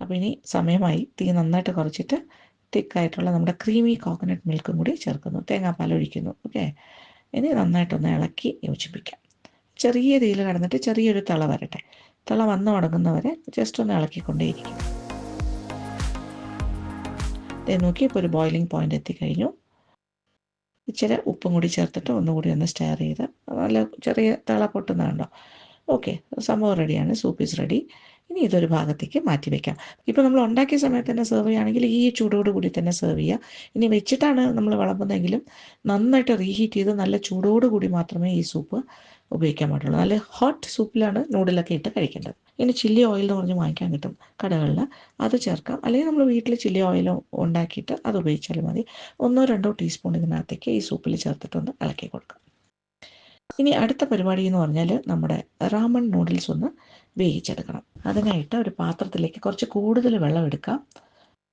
അപ്പോൾ ഇനി സമയമായി. തീ നന്നായിട്ട് കുറച്ചിട്ട് തിക്കായിട്ടുള്ള നമ്മുടെ ക്രീമി കോക്കനട്ട് മിൽക്കും കൂടി ചേർക്കുന്നു, തേങ്ങാപ്പാൽ ഒഴിക്കുന്നു. ഓക്കെ, ഇനി നന്നായിട്ടൊന്ന് ഇളക്കി യോജിപ്പിക്കാം. ചെറിയ തീയിൽ കിടന്നിട്ട് ചെറിയൊരു തിള വരട്ടെ. തിള വന്ന് തുടങ്ങുന്നവരെ ജസ്റ്റ് ഒന്ന് ഇളക്കിക്കൊണ്ടേയിരിക്കും. നോക്കി ഇപ്പോൾ ഒരു ബോയിലിംഗ് പോയിന്റ് എത്തിക്കഴിഞ്ഞു. ഇച്ചിരി ഉപ്പും കൂടി ചേർത്തിട്ട് ഒന്നുകൂടി ഒന്ന് സ്റ്റെയർ ചെയ്ത് നല്ല ചെറിയ തിള പൊട്ടുന്നുണ്ടോ. ഓക്കെ, സംഭവം റെഡിയാണ്. Soup is ready. ഇനി ഇതൊരു ഭാഗത്തേക്ക് മാറ്റി വയ്ക്കാം. ഇപ്പോൾ നമ്മൾ ഉണ്ടാക്കിയ സമയത്ത് തന്നെ സെർവ് ചെയ്യുകയാണെങ്കിൽ ഈ ചൂടോട് കൂടി തന്നെ സെർവ് ചെയ്യുക. ഇനി വെച്ചിട്ടാണ് നമ്മൾ വിളമ്പുന്നതെങ്കിലും നന്നായിട്ട് റീഹീറ്റ് ചെയ്ത് നല്ല ചൂടോട് കൂടി മാത്രമേ ഈ സൂപ്പ് ഉപയോഗിക്കാൻ പാടുള്ളൂ. നല്ല ഹോട്ട് സൂപ്പിലാണ് നൂഡിലൊക്കെ ഇട്ട് കഴിക്കേണ്ടത്. ഇനി ചില്ലി ഓയിൽ എന്ന് പറഞ്ഞ് വാങ്ങിക്കാൻ കിട്ടും കടകളിൽ, അത് ചേർക്കാം. അല്ലെങ്കിൽ നമ്മൾ വീട്ടിൽ ചില്ലി ഓയിൽ ഉണ്ടാക്കിയിട്ട് അത് ഉപയോഗിച്ചാലും മതി. 1-2 ടീസ്പൂൺ ഇതിനകത്തേക്ക് ഈ സൂപ്പിൽ ചേർത്തിട്ടൊന്ന് ഇളക്കി കൊടുക്കാം. ഇനി അടുത്ത പരിപാടി എന്ന് പറഞ്ഞാൽ നമ്മുടെ റാമൺ നൂഡിൽസ് ഒന്ന് വേവിച്ചെടുക്കണം. അതിനായിട്ട് ഒരു പാത്രത്തിലേക്ക് കുറച്ച് കൂടുതൽ വെള്ളം എടുക്കാം.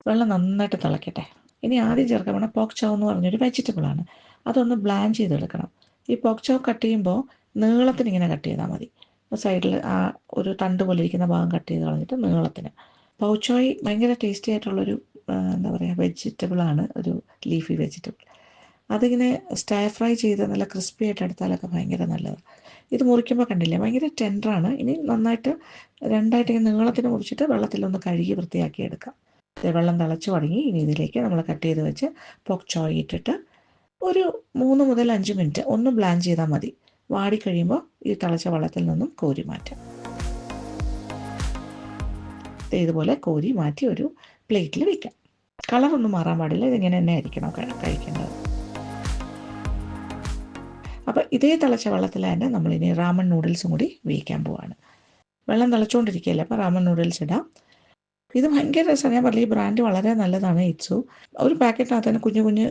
വെള്ളം നന്നായിട്ട് തിളയ്ക്കട്ടെ. ഇനി ആദ്യം ചേർക്കാൻ വേണം പോക്ക് ചൗ എന്ന് പറഞ്ഞൊരു വെജിറ്റബിളാണ്. അതൊന്ന് ബ്ലാൻഡ് ചെയ്തെടുക്കണം. ഈ പോക്ക് ചൗ കട്ട് ചെയ്യുമ്പോൾ നീളത്തിന് ഇങ്ങനെ കട്ട് ചെയ്താൽ മതി. സൈഡിൽ ആ ഒരു തണ്ട് പോലെ ഇരിക്കുന്ന ഭാഗം കട്ട് ചെയ്ത് കളഞ്ഞിട്ട് നീളത്തിന്. പൗച്ചോയ് ഭയങ്കര ടേസ്റ്റി ആയിട്ടുള്ളൊരു എന്താ പറയുക വെജിറ്റബിളാണ്, ഒരു ലീഫി വെജിറ്റബിൾ. അതിങ്ങനെ സ്റ്റയർ ഫ്രൈ ചെയ്ത് നല്ല ക്രിസ്പി ആയിട്ട് എടുത്താലൊക്കെ ഭയങ്കര നല്ലതാണ്. ഇത് മുറിക്കുമ്പോൾ കണ്ടില്ലേ ഭയങ്കര ടെൻഡറാണ്. ഇനി നന്നായിട്ട് രണ്ടായിട്ട് ഇങ്ങനെ നീളത്തിന് മുറിച്ചിട്ട് വെള്ളത്തിലൊന്ന് കഴുകി വൃത്തിയാക്കി എടുക്കാം. വെള്ളം തിളച്ച് തുടങ്ങി. ഇനി ഇതിലേക്ക് നമ്മൾ കട്ട് ചെയ്ത് വെച്ച് പോക്ക് ചോയ് ഇട്ടിട്ട് ഒരു 3 മുതൽ 5 മിനിറ്റ് ഒന്ന് ബ്ലാൻഡ് ചെയ്താൽ മതി. വാടിക്കഴിയുമ്പോൾ ഈ തിളച്ച വെള്ളത്തിൽ നിന്നും കോരി മാറ്റാം. ഇതുപോലെ കോരി മാറ്റി ഒരു പ്ലേറ്റിൽ വയ്ക്കാം. കളറൊന്നും മാറാൻ പാടില്ല, ഇതിങ്ങനെ തന്നെ ആയിരിക്കണം കഴിക്കേണ്ടത്. അപ്പോൾ ഇതേ തിളച്ച വെള്ളത്തിൽ തന്നെ നമ്മളിനി റാമൺ നൂഡിൽസും കൂടി വേവിക്കാൻ പോവാണ്. വെള്ളം തിളച്ചുകൊണ്ടിരിക്കുകയല്ലേ, അപ്പോൾ റാമൺ നൂഡിൽസ് ഇടാം. ഇത് ഭയങ്കര രസമാണ്. ഞാൻ പറഞ്ഞ ഈ ബ്രാൻഡ് വളരെ നല്ലതാണ്. ഇറ്റ്സു ഒരു പാക്കറ്റിനകത്ത് തന്നെ കുഞ്ഞു കുഞ്ഞ്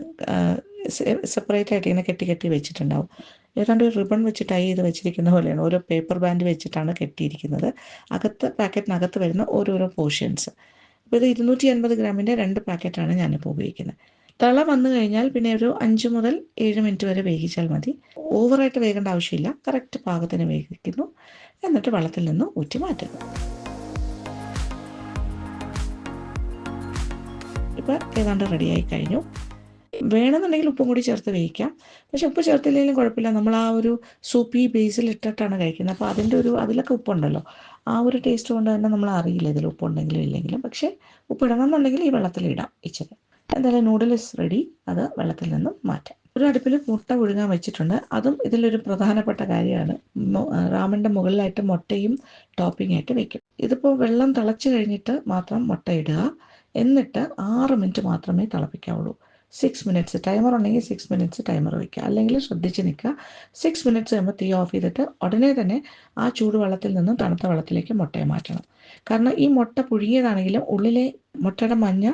സെപ്പറേറ്റ് ആയിട്ട് ഇങ്ങനെ കെട്ടി കെട്ടി വെച്ചിട്ടുണ്ടാവും. ഏതാണ്ട് ഒരു റിബൺ വെച്ച് ടൈ ചെയ്ത് വെച്ചിരിക്കുന്ന പോലെയാണ്. ഓരോ പേപ്പർ ബാൻഡ് വെച്ചിട്ടാണ് കെട്ടിയിരിക്കുന്നത്. പാക്കറ്റിനകത്ത് വരുന്ന ഓരോരോ പോർഷൻസ്. അപ്പോൾ ഇത് 250 ഗ്രാമിൻ്റെ 2 പാക്കറ്റാണ് ഞാനിപ്പോൾ ഉപയോഗിക്കുന്നത്. തിള വന്നു കഴിഞ്ഞാൽ പിന്നെ ഒരു 5 മുതൽ 7 മിനിറ്റ് വരെ വേവിച്ചാൽ മതി. ഓവറായിട്ട് വേകേണ്ട ആവശ്യമില്ല, കറക്റ്റ് പാകത്തിന് വേവിക്കുന്നു. എന്നിട്ട് വെള്ളത്തിൽ നിന്ന് ഊറ്റി മാറ്റുന്നു. ഇപ്പം ഏതാണ്ട് റെഡിയായി കഴിഞ്ഞു. വേണമെന്നുണ്ടെങ്കിൽ ഉപ്പും കൂടി ചേർത്ത് വേവിക്കാം. പക്ഷെ ഉപ്പ് ചേർത്തില്ലെങ്കിലും കുഴപ്പമില്ല, നമ്മൾ ആ ഒരു സൂപ്പി ബേസിൽ ഇട്ടിട്ടാണ് കഴിക്കുന്നത്. അപ്പോൾ അതിലൊക്കെ ഉപ്പുണ്ടല്ലോ, ആ ഒരു ടേസ്റ്റ് കൊണ്ട് തന്നെ നമ്മൾ അറിയില്ല ഇതിൽ ഉപ്പുണ്ടെങ്കിലും ഇല്ലെങ്കിലും. പക്ഷേ ഉപ്പിടണമെന്നുണ്ടെങ്കിൽ ഈ വെള്ളത്തിലിടാം ഇച്ചിരി. എന്തായാലും നൂഡിൽസ് റെഡി. അത് വെള്ളത്തിൽ നിന്നും മാറ്റാം. ഒരു അടുപ്പിൽ മുട്ട പുഴുങ്ങാൻ വെച്ചിട്ടുണ്ട്. അതും ഇതിലൊരു പ്രധാനപ്പെട്ട കാര്യമാണ്. റാമൻ്റെ മുകളിലായിട്ട് മുട്ടയും ടോപ്പിംഗ് ആയിട്ട് വെക്കും. ഇതിപ്പോൾ വെള്ളം തിളച്ച് കഴിഞ്ഞിട്ട് മാത്രം മുട്ട ഇടുക. എന്നിട്ട് 6 മിനിറ്റ് മാത്രമേ തിളപ്പിക്കാവുള്ളൂ. 6 മിനിറ്റ്സ് ടൈമർ ഉണ്ടെങ്കിൽ 6 മിനിറ്റ്സ് ടൈമർ വയ്ക്കുക, അല്ലെങ്കിൽ ശ്രദ്ധിച്ച് നിൽക്കുക. 6 മിനിറ്റ്സ് കഴിയുമ്പോൾ തീ ഓഫ് ചെയ്തിട്ട് ഉടനെ തന്നെ ആ ചൂട് വെള്ളത്തിൽ നിന്നും തണുത്ത വെള്ളത്തിലേക്ക് മുട്ടയെ മാറ്റണം. കാരണം ഈ മുട്ട പുഴുങ്ങിയതാണെങ്കിലും ഉള്ളിലെ മുട്ടയുടെ മഞ്ഞ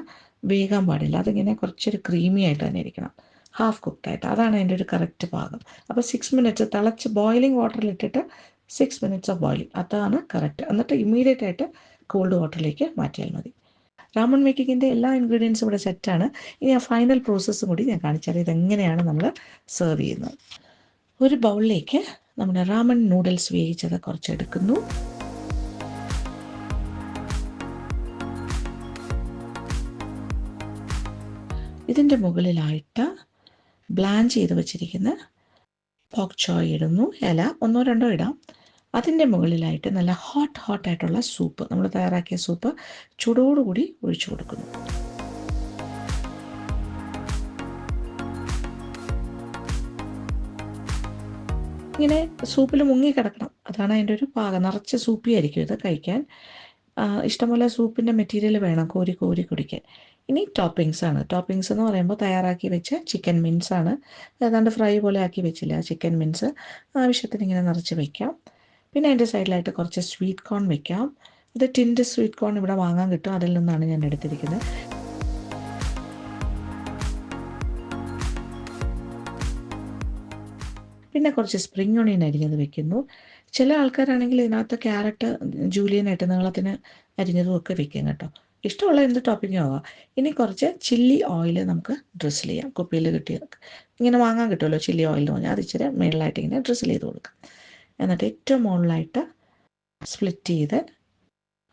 വേകാൻ പാടില്ല. അതിങ്ങനെ കുറച്ചൊരു ക്രീമി ആയിട്ട് തന്നെ ഇരിക്കണം, ഹാഫ് കുക്ക്ഡായിട്ട്. അതാണ് അതിൻ്റെ ഒരു കറക്റ്റ് പാകം. അപ്പോൾ 6 മിനിറ്റ്സ് തിളച്ച് ബോയിലിംഗ് വാട്ടറിലിട്ടിട്ട് 6 മിനിറ്റ്സ് ഓഫ് ബോയിലിംഗ്, അതാണ് കറക്റ്റ്. എന്നിട്ട് ഇമ്മീഡിയറ്റ് ആയിട്ട് കോൾഡ് വാട്ടറിലേക്ക് മാറ്റിയാൽ മതി. റാമൺ മേക്കിങ്ങിൻ്റെ എല്ലാ ഇൻഗ്രീഡിയൻസും ഇവിടെ സെറ്റാണ്. ഇനി ആ ഫൈനൽ പ്രോസസ്സും കൂടി ഞാൻ കാണിച്ചാൽ ഇതെങ്ങനെയാണ് നമ്മൾ സെർവ് ചെയ്യുന്നത്. ഒരു ബൗളിലേക്ക് നമ്മുടെ റാമൺ നൂഡിൽസ് വേവിച്ചത് കുറച്ചെടുക്കുന്നു. ഇതിൻ്റെ മുകളിലായിട്ട് ബ്ലാൻഡ് ചെയ്ത് വെച്ചിരിക്കുന്ന പോർക്ക് ചോയ് ഇടുന്നു. ഇല 1-2 ഇടാം. അതിൻ്റെ മുകളിലായിട്ട് നല്ല ഹോട്ടായിട്ടുള്ള സൂപ്പ്, നമ്മൾ തയ്യാറാക്കിയ സൂപ്പ് ചൂടോടുകൂടി ഒഴിച്ചു കൊടുക്കുന്നു. ഇങ്ങനെ സൂപ്പിൽ മുങ്ങിക്കിടക്കണം, അതാണ് അതിൻ്റെ ഒരു പാകം. നിറച്ച് സൂപ്പിയായിരിക്കും ഇത് കഴിക്കാൻ. ഇഷ്ടംപോലെ സൂപ്പിൻ്റെ മെറ്റീരിയൽ വേണം കോരി കോരി കുടിക്കാൻ. ഇനി ടോപ്പിങ്സ് ആണ്. ടോപ്പിങ്സ് എന്ന് പറയുമ്പോൾ തയ്യാറാക്കി വെച്ച ചിക്കൻ മിൻസ് ആണ്. ഏതാണ്ട് ഫ്രൈ പോലെ ആക്കി വെച്ചില്ല, ചിക്കൻ മിൻസ് ആവശ്യത്തിന് ഇങ്ങനെ നിറച്ച് വയ്ക്കാം. പിന്നെ അതിൻ്റെ സൈഡിലായിട്ട് കുറച്ച് സ്വീറ്റ് കോൺ വെക്കാം. ഇത് ടിൻഡ് സ്വീറ്റ് കോൺ ഇവിടെ വാങ്ങാൻ കിട്ടും, അതിൽ നിന്നാണ് ഞാൻ എടുത്തിരിക്കുന്നത്. പിന്നെ കുറച്ച് സ്പ്രിംഗ് ഓണിയൻ അരിഞ്ഞത് വെക്കുന്നു. ചില ആൾക്കാരാണെങ്കിൽ ഇതിനകത്ത് ക്യാരറ്റ് ജൂലിയനായിട്ട് നീളത്തിന് അരിഞ്ഞതും ഒക്കെ വെക്കും കേട്ടോ. ഇഷ്ടമുള്ള എന്ത് ടോപ്പിങ്ങും ആവാം. ഇനി കുറച്ച് ചില്ലി ഓയിൽ നമുക്ക് ഡ്രിസിൽ ചെയ്യാം. കുപ്പിയിൽ കിട്ടിയ ഇങ്ങനെ വാങ്ങാൻ കിട്ടുമല്ലോ ചില്ലി ഓയിൽ എന്ന് പറഞ്ഞാൽ, അത് ഇച്ചിരി മേളിലായിട്ട് ഇങ്ങനെ ഡ്രിസിൽ ചെയ്ത് കൊടുക്കാം. എന്നിട്ട് ഏറ്റവും മുകളിലായിട്ട് സ്പ്ലിറ്റ് ചെയ്ത്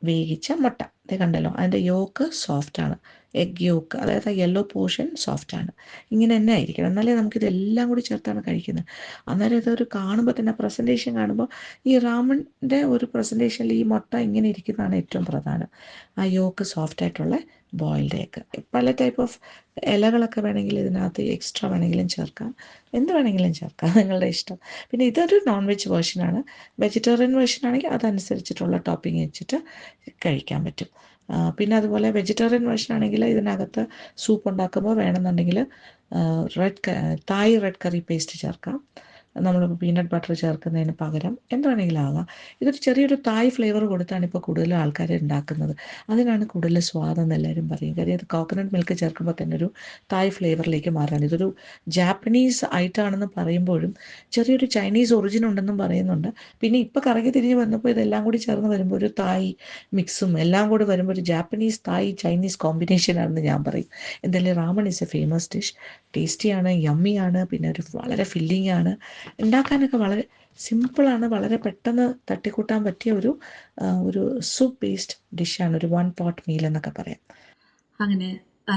വേവിച്ച മുട്ട. ഇത് കണ്ടല്ലോ, അതിൻ്റെ യോക്ക് സോഫ്റ്റാണ്. എഗ് യോക്ക്, അതായത് ആ യെല്ലോ പോർഷൻ സോഫ്റ്റാണ്. ഇങ്ങനെ തന്നെ ആയിരിക്കണം, എന്നാലേ നമുക്കിതെല്ലാം കൂടി ചേർത്താണ് കഴിക്കുന്നത്. അന്നേരം ഇതൊരു കാണുമ്പോൾ തന്നെ പ്രസൻറ്റേഷൻ കാണുമ്പോൾ ഈ റാമൻ്റെ ഒരു പ്രസൻറ്റേഷനിൽ ഈ മുട്ട ഇങ്ങനെ ഇരിക്കുന്നതാണ് ഏറ്റവും പ്രധാനം. ആ യോക്ക് സോഫ്റ്റായിട്ടുള്ള ബോയിൽഡ് എഗ്. പല ടൈപ്പ് ഓഫ് ഇലകളൊക്കെ വേണമെങ്കിൽ ഇതിനകത്ത് എക്സ്ട്രാ വേണമെങ്കിലും ചേർക്കാം, എന്ത് വേണമെങ്കിലും ചേർക്കാം, നിങ്ങളുടെ ഇഷ്ടം. പിന്നെ ഇതൊരു നോൺ വെജ് വേർഷനാണ്. വെജിറ്റേറിയൻ വേർഷൻ ആണെങ്കിൽ അതനുസരിച്ചിട്ടുള്ള ടോപ്പിംഗ് വെച്ചിട്ട് കഴിക്കാൻ പറ്റും. പിന്നെ അതുപോലെ വെജിറ്റേറിയൻ വേർഷൻ ആണെങ്കിൽ ഇതിനകത്ത് സൂപ്പ് ഉണ്ടാക്കുമ്പോൾ വേണമെന്നുണ്ടെങ്കിൽ തായ് റെഡ് കറി പേസ്റ്റ് ചേർക്കാം. നമ്മൾ പീനട്ട് ബട്ടർ ചേർക്കുന്നതിന് പകരം എന്ത് വേണമെങ്കിലും ആകാം. ഇതൊരു ചെറിയൊരു തായ് ഫ്ലേവർ കൊടുത്താണ് ഇപ്പോൾ കൂടുതലും ആൾക്കാർ ഉണ്ടാക്കുന്നത്. അതിനാണ് കൂടുതൽ സ്വാദെന്ന് എല്ലാവരും പറയും. കാര്യം അത് കോക്കനട്ട് മിൽക്ക് ചേർക്കുമ്പോൾ തന്നെ ഒരു തായ് ഫ്ലേവറിലേക്ക് മാറാൻ. ഇതൊരു ജാപ്പനീസ് ഐറ്റമാണെന്ന് പറയുമ്പോഴും ചെറിയൊരു ചൈനീസ് ഒറിജിൻ ഉണ്ടെന്നും പറയുന്നുണ്ട്. പിന്നെ ഇപ്പോൾ കറങ്ങി തിരിഞ്ഞ് വന്നപ്പോൾ ഇതെല്ലാം കൂടി ചേർന്ന് വരുമ്പോൾ ഒരു തായ് മിക്സും എല്ലാം കൂടി വരുമ്പോൾ ഒരു ജാപ്പനീസ് തായ് ചൈനീസ് കോമ്പിനേഷനാണെന്ന് ഞാൻ പറയും. എന്തായാലും റാമൺ ഈസ് എ ഫേമസ് ഡിഷ്. ടേസ്റ്റിയാണ്, യമ്മിയാണ്, പിന്നെ ഒരു വളരെ ഫില്ലിംഗ് ആണ്. ഉണ്ടാക്കാനൊക്കെ വളരെ സിമ്പിളാണ്. വളരെ പെട്ടെന്ന് തട്ടിക്കൂട്ടാൻ പറ്റിയ ഒരു സൂപ്പ് ബേസ്ഡ് ഡിഷാണ്. ഒരു 1 പോട്ട് മീൽ എന്നൊക്കെ പറയാം. അങ്ങനെ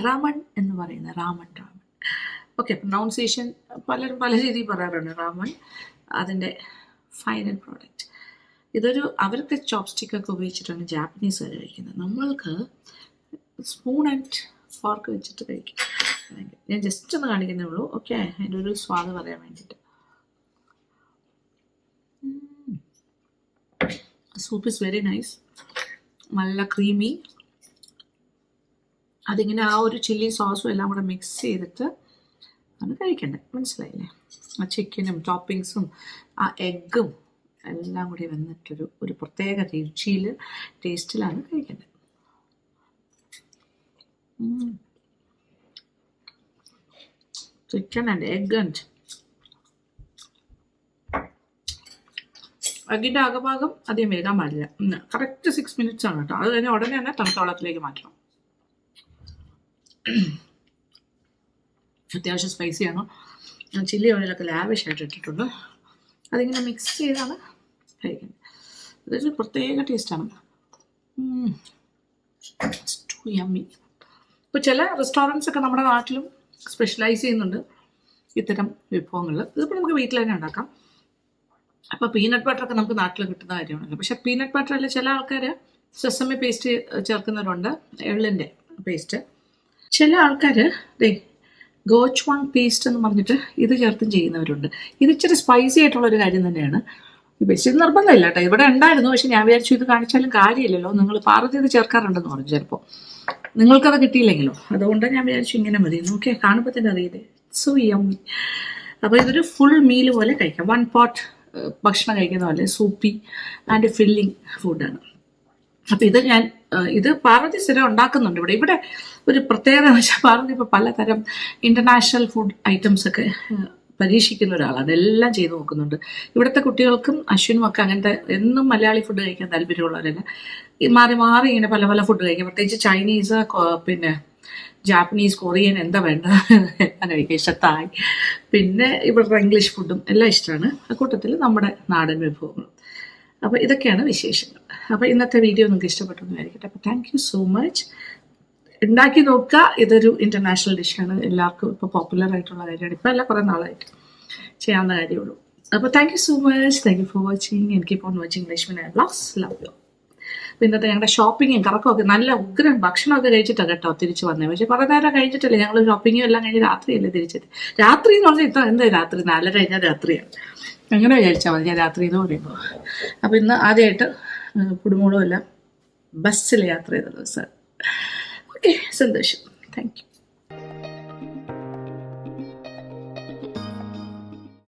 റാമൺ എന്ന് പറയുന്ന റാമൺ ഓക്കെ, പ്രൊനൗൺസിയേഷൻ പലരും പല രീതിയിൽ പറയാറുണ്ട്. റാമൺ അതിൻ്റെ ഫൈനൽ പ്രോഡക്റ്റ്. അവർക്ക് ചോപ്സ്റ്റിക്കൊക്കെ ഉപയോഗിച്ചിട്ടാണ് ജാപ്പനീസ് കഴിക്കുന്നത്. നമ്മൾക്ക് സ്പൂൺ ആൻഡ് ഫോർക്ക് വെച്ചിട്ട് കഴിക്കും. ഞാൻ ജസ്റ്റ് ഒന്ന് കാണിക്കുന്നേ ഉള്ളൂ. ഓക്കെ, അതിൻ്റെ ഒരു സ്വാദ് പറയാൻ വേണ്ടിയിട്ട്. സൂപ്പ് ഇസ് വെരി നൈസ്, നല്ല ക്രീമി. അതിങ്ങനെ ആ ഒരു ചില്ലി സോസും എല്ലാം കൂടെ മിക്സ് ചെയ്തിട്ട് ആണ് കഴിക്കേണ്ടത്, മനസ്സിലായില്ലേ? ആ ചിക്കനും ടോപ്പിങ്സും ആ എഗ്ഗും എല്ലാം കൂടി വന്നിട്ടൊരു പ്രത്യേക രുചിയിൽ ടേസ്റ്റിലാണ് കഴിക്കേണ്ടത്. ചിക്കൻ ആൻഡ് എഗ് ആൻഡ് എഗ്ഗിൻ്റെ അകഭാഗം അധികം വേകാൻ പാടില്ല. കറക്റ്റ് 6 മിനിറ്റ്സ് ആണ് കേട്ടോ. അത് കഴിഞ്ഞ് ഉടനെ തന്നെ തണുത്ത വെള്ളത്തിലേക്ക് മാറ്റണം. അത്യാവശ്യം സ്പൈസിയാണ്. ചില്ലി ഓയിലൊക്കെ ലാവിഷായിട്ട് ഇട്ടിട്ടുണ്ട്. അതിങ്ങനെ മിക്സ് ചെയ്താണ് കഴിക്കുന്നത്. ഇതൊരു പ്രത്യേക ടേസ്റ്റാണ്. Too yummy. ഇപ്പോൾ ചില റെസ്റ്റോറൻറ്റ്സ് ഒക്കെ നമ്മുടെ നാട്ടിലും സ്പെഷ്യലൈസ് ചെയ്യുന്നുണ്ട് ഇത്തരം വിഭവങ്ങളിൽ. ഇതിപ്പോൾ നമുക്ക് വീട്ടിൽ തന്നെ ഉണ്ടാക്കാം. അപ്പോൾ പീനട്ട് ബട്ടറൊക്കെ നമുക്ക് നാട്ടിൽ കിട്ടുന്ന കാര്യമാണല്ലോ. പക്ഷേ പീനട്ട് ബട്ടറിൽ ചില ആൾക്കാർ സെസമി പേസ്റ്റ് ചേർക്കുന്നവരുണ്ട്, എള്ളിൻ്റെ പേസ്റ്റ്. ചില ആൾക്കാർ ഗോച്വാങ് പേസ്റ്റ് എന്ന് പറഞ്ഞിട്ട് ഇത് ചേർത്തും ചെയ്യുന്നവരുണ്ട്. ഇത് ഇച്ചിരി സ്പൈസി ആയിട്ടുള്ളൊരു കാര്യം തന്നെയാണ്. പേസ്റ്റ് ഇത് നിർബന്ധമില്ല കേട്ടോ, ഇവിടെ ഉണ്ടായിരുന്നു. പക്ഷെ ഞാൻ വിചാരിച്ചു ഇത് കാണിച്ചാലും കാര്യമില്ലല്ലോ, നിങ്ങൾ പാർവതി ഇത് ചേർക്കാറുണ്ടെന്ന് പറഞ്ഞു ചിലപ്പോൾ, നിങ്ങൾക്കത് കിട്ടിയില്ലെങ്കിലോ. അതുകൊണ്ട് ഞാൻ വിചാരിച്ചു ഇങ്ങനെ മതി. നോക്കിയാൽ കാണുമ്പോൾ തന്നെ അറിയില്ലേ, സോ യമ്മി. അപ്പോൾ ഇതൊരു ഫുൾ മീൽ പോലെ കഴിക്കാം. 1 പോട്ട് ഭക്ഷണം കഴിക്കുന്ന പോലെ സൂപ്പി ആൻഡ് ഫില്ലിങ് ഫുഡാണ്. അപ്പോൾ ഇത് പാർവതി സ്ഥിരം ഉണ്ടാക്കുന്നുണ്ട് ഇവിടെ ഒരു പ്രത്യേകത എന്ന് വെച്ചാൽ പാർവതി ഇപ്പോൾ പലതരം ഇൻ്റർനാഷണൽ ഫുഡ് ഐറ്റംസ് ഒക്കെ പരീക്ഷിക്കുന്ന ഒരാളാണ്. എല്ലാം ചെയ്ത് നോക്കുന്നുണ്ട്. ഇവിടുത്തെ കുട്ടികൾക്കും അശ്വിനും ഒക്കെ അങ്ങനത്തെ എന്നും മലയാളി ഫുഡ് കഴിക്കാൻ താല്പര്യമുള്ളവരല്ല. മാറി മാറി ഇങ്ങനെ പല പല ഫുഡ് കഴിക്കും. പ്രത്യേകിച്ച് ചൈനീസ്, പിന്നെ ജാപ്പനീസ്, കൊറിയൻ, എന്താ വേണ്ട എല്ലാം കഴിക്കുക. ഇഷ്ടത്തായി. പിന്നെ ഇവിടുത്തെ ഇംഗ്ലീഷ് ഫുഡും എല്ലാം ഇഷ്ടമാണ്. അക്കൂട്ടത്തിൽ നമ്മുടെ നാടൻ വിഭവങ്ങളും. അപ്പോൾ ഇതൊക്കെയാണ് വിശേഷങ്ങൾ. അപ്പോൾ ഇന്നത്തെ വീഡിയോ നിങ്ങൾക്ക് ഇഷ്ടപ്പെട്ടു എന്ന് വിചാരിക്കട്ടെ. അപ്പോൾ താങ്ക് യു സോ മച്ച്. ഉണ്ടാക്കി നോക്കുക. ഇതൊരു ഇൻ്റർനാഷണൽ ഡിഷാണ്. എല്ലാവർക്കും ഇപ്പോൾ പോപ്പുലർ ആയിട്ടുള്ള കാര്യമാണ്. ഇപ്പോൾ എല്ലാം കുറേ നാളായിട്ട് ചെയ്യാവുന്ന കാര്യമുള്ളൂ. അപ്പോൾ thank you so much. Thank you for watching. And keep on watching Lakshmi vlogs. Love you. അപ്പോൾ ഇന്നത്തെ ഞങ്ങളുടെ ഷോപ്പിങ്ങും കറക്കമൊക്കെ നല്ല ഉഗ്രം ഭക്ഷണമൊക്കെ കഴിച്ചിട്ടാണ് കേട്ടോ തിരിച്ച് വന്നത്. പക്ഷേ കുറേ നേരം കഴിച്ചിട്ടല്ലേ ഞങ്ങൾ ഷോപ്പിങ്ങും എല്ലാം കഴിഞ്ഞ് രാത്രിയല്ലേ തിരിച്ചത്. രാത്രി എന്ന് പറഞ്ഞാൽ എന്താ രാത്രി 4:30 കഴിഞ്ഞാൽ രാത്രിയാണ്. അങ്ങനെ വിചാരിച്ചാൽ മതി ഞാൻ രാത്രി എന്ന് പറയുമ്പോൾ. അപ്പോൾ ഇന്ന് ആദ്യമായിട്ട് കുടുംബങ്ങളും എല്ലാം ബസ്സിൽ യാത്ര ചെയ്ത ദിവസം. ഓക്കെ, സന്തോഷം. Thank you.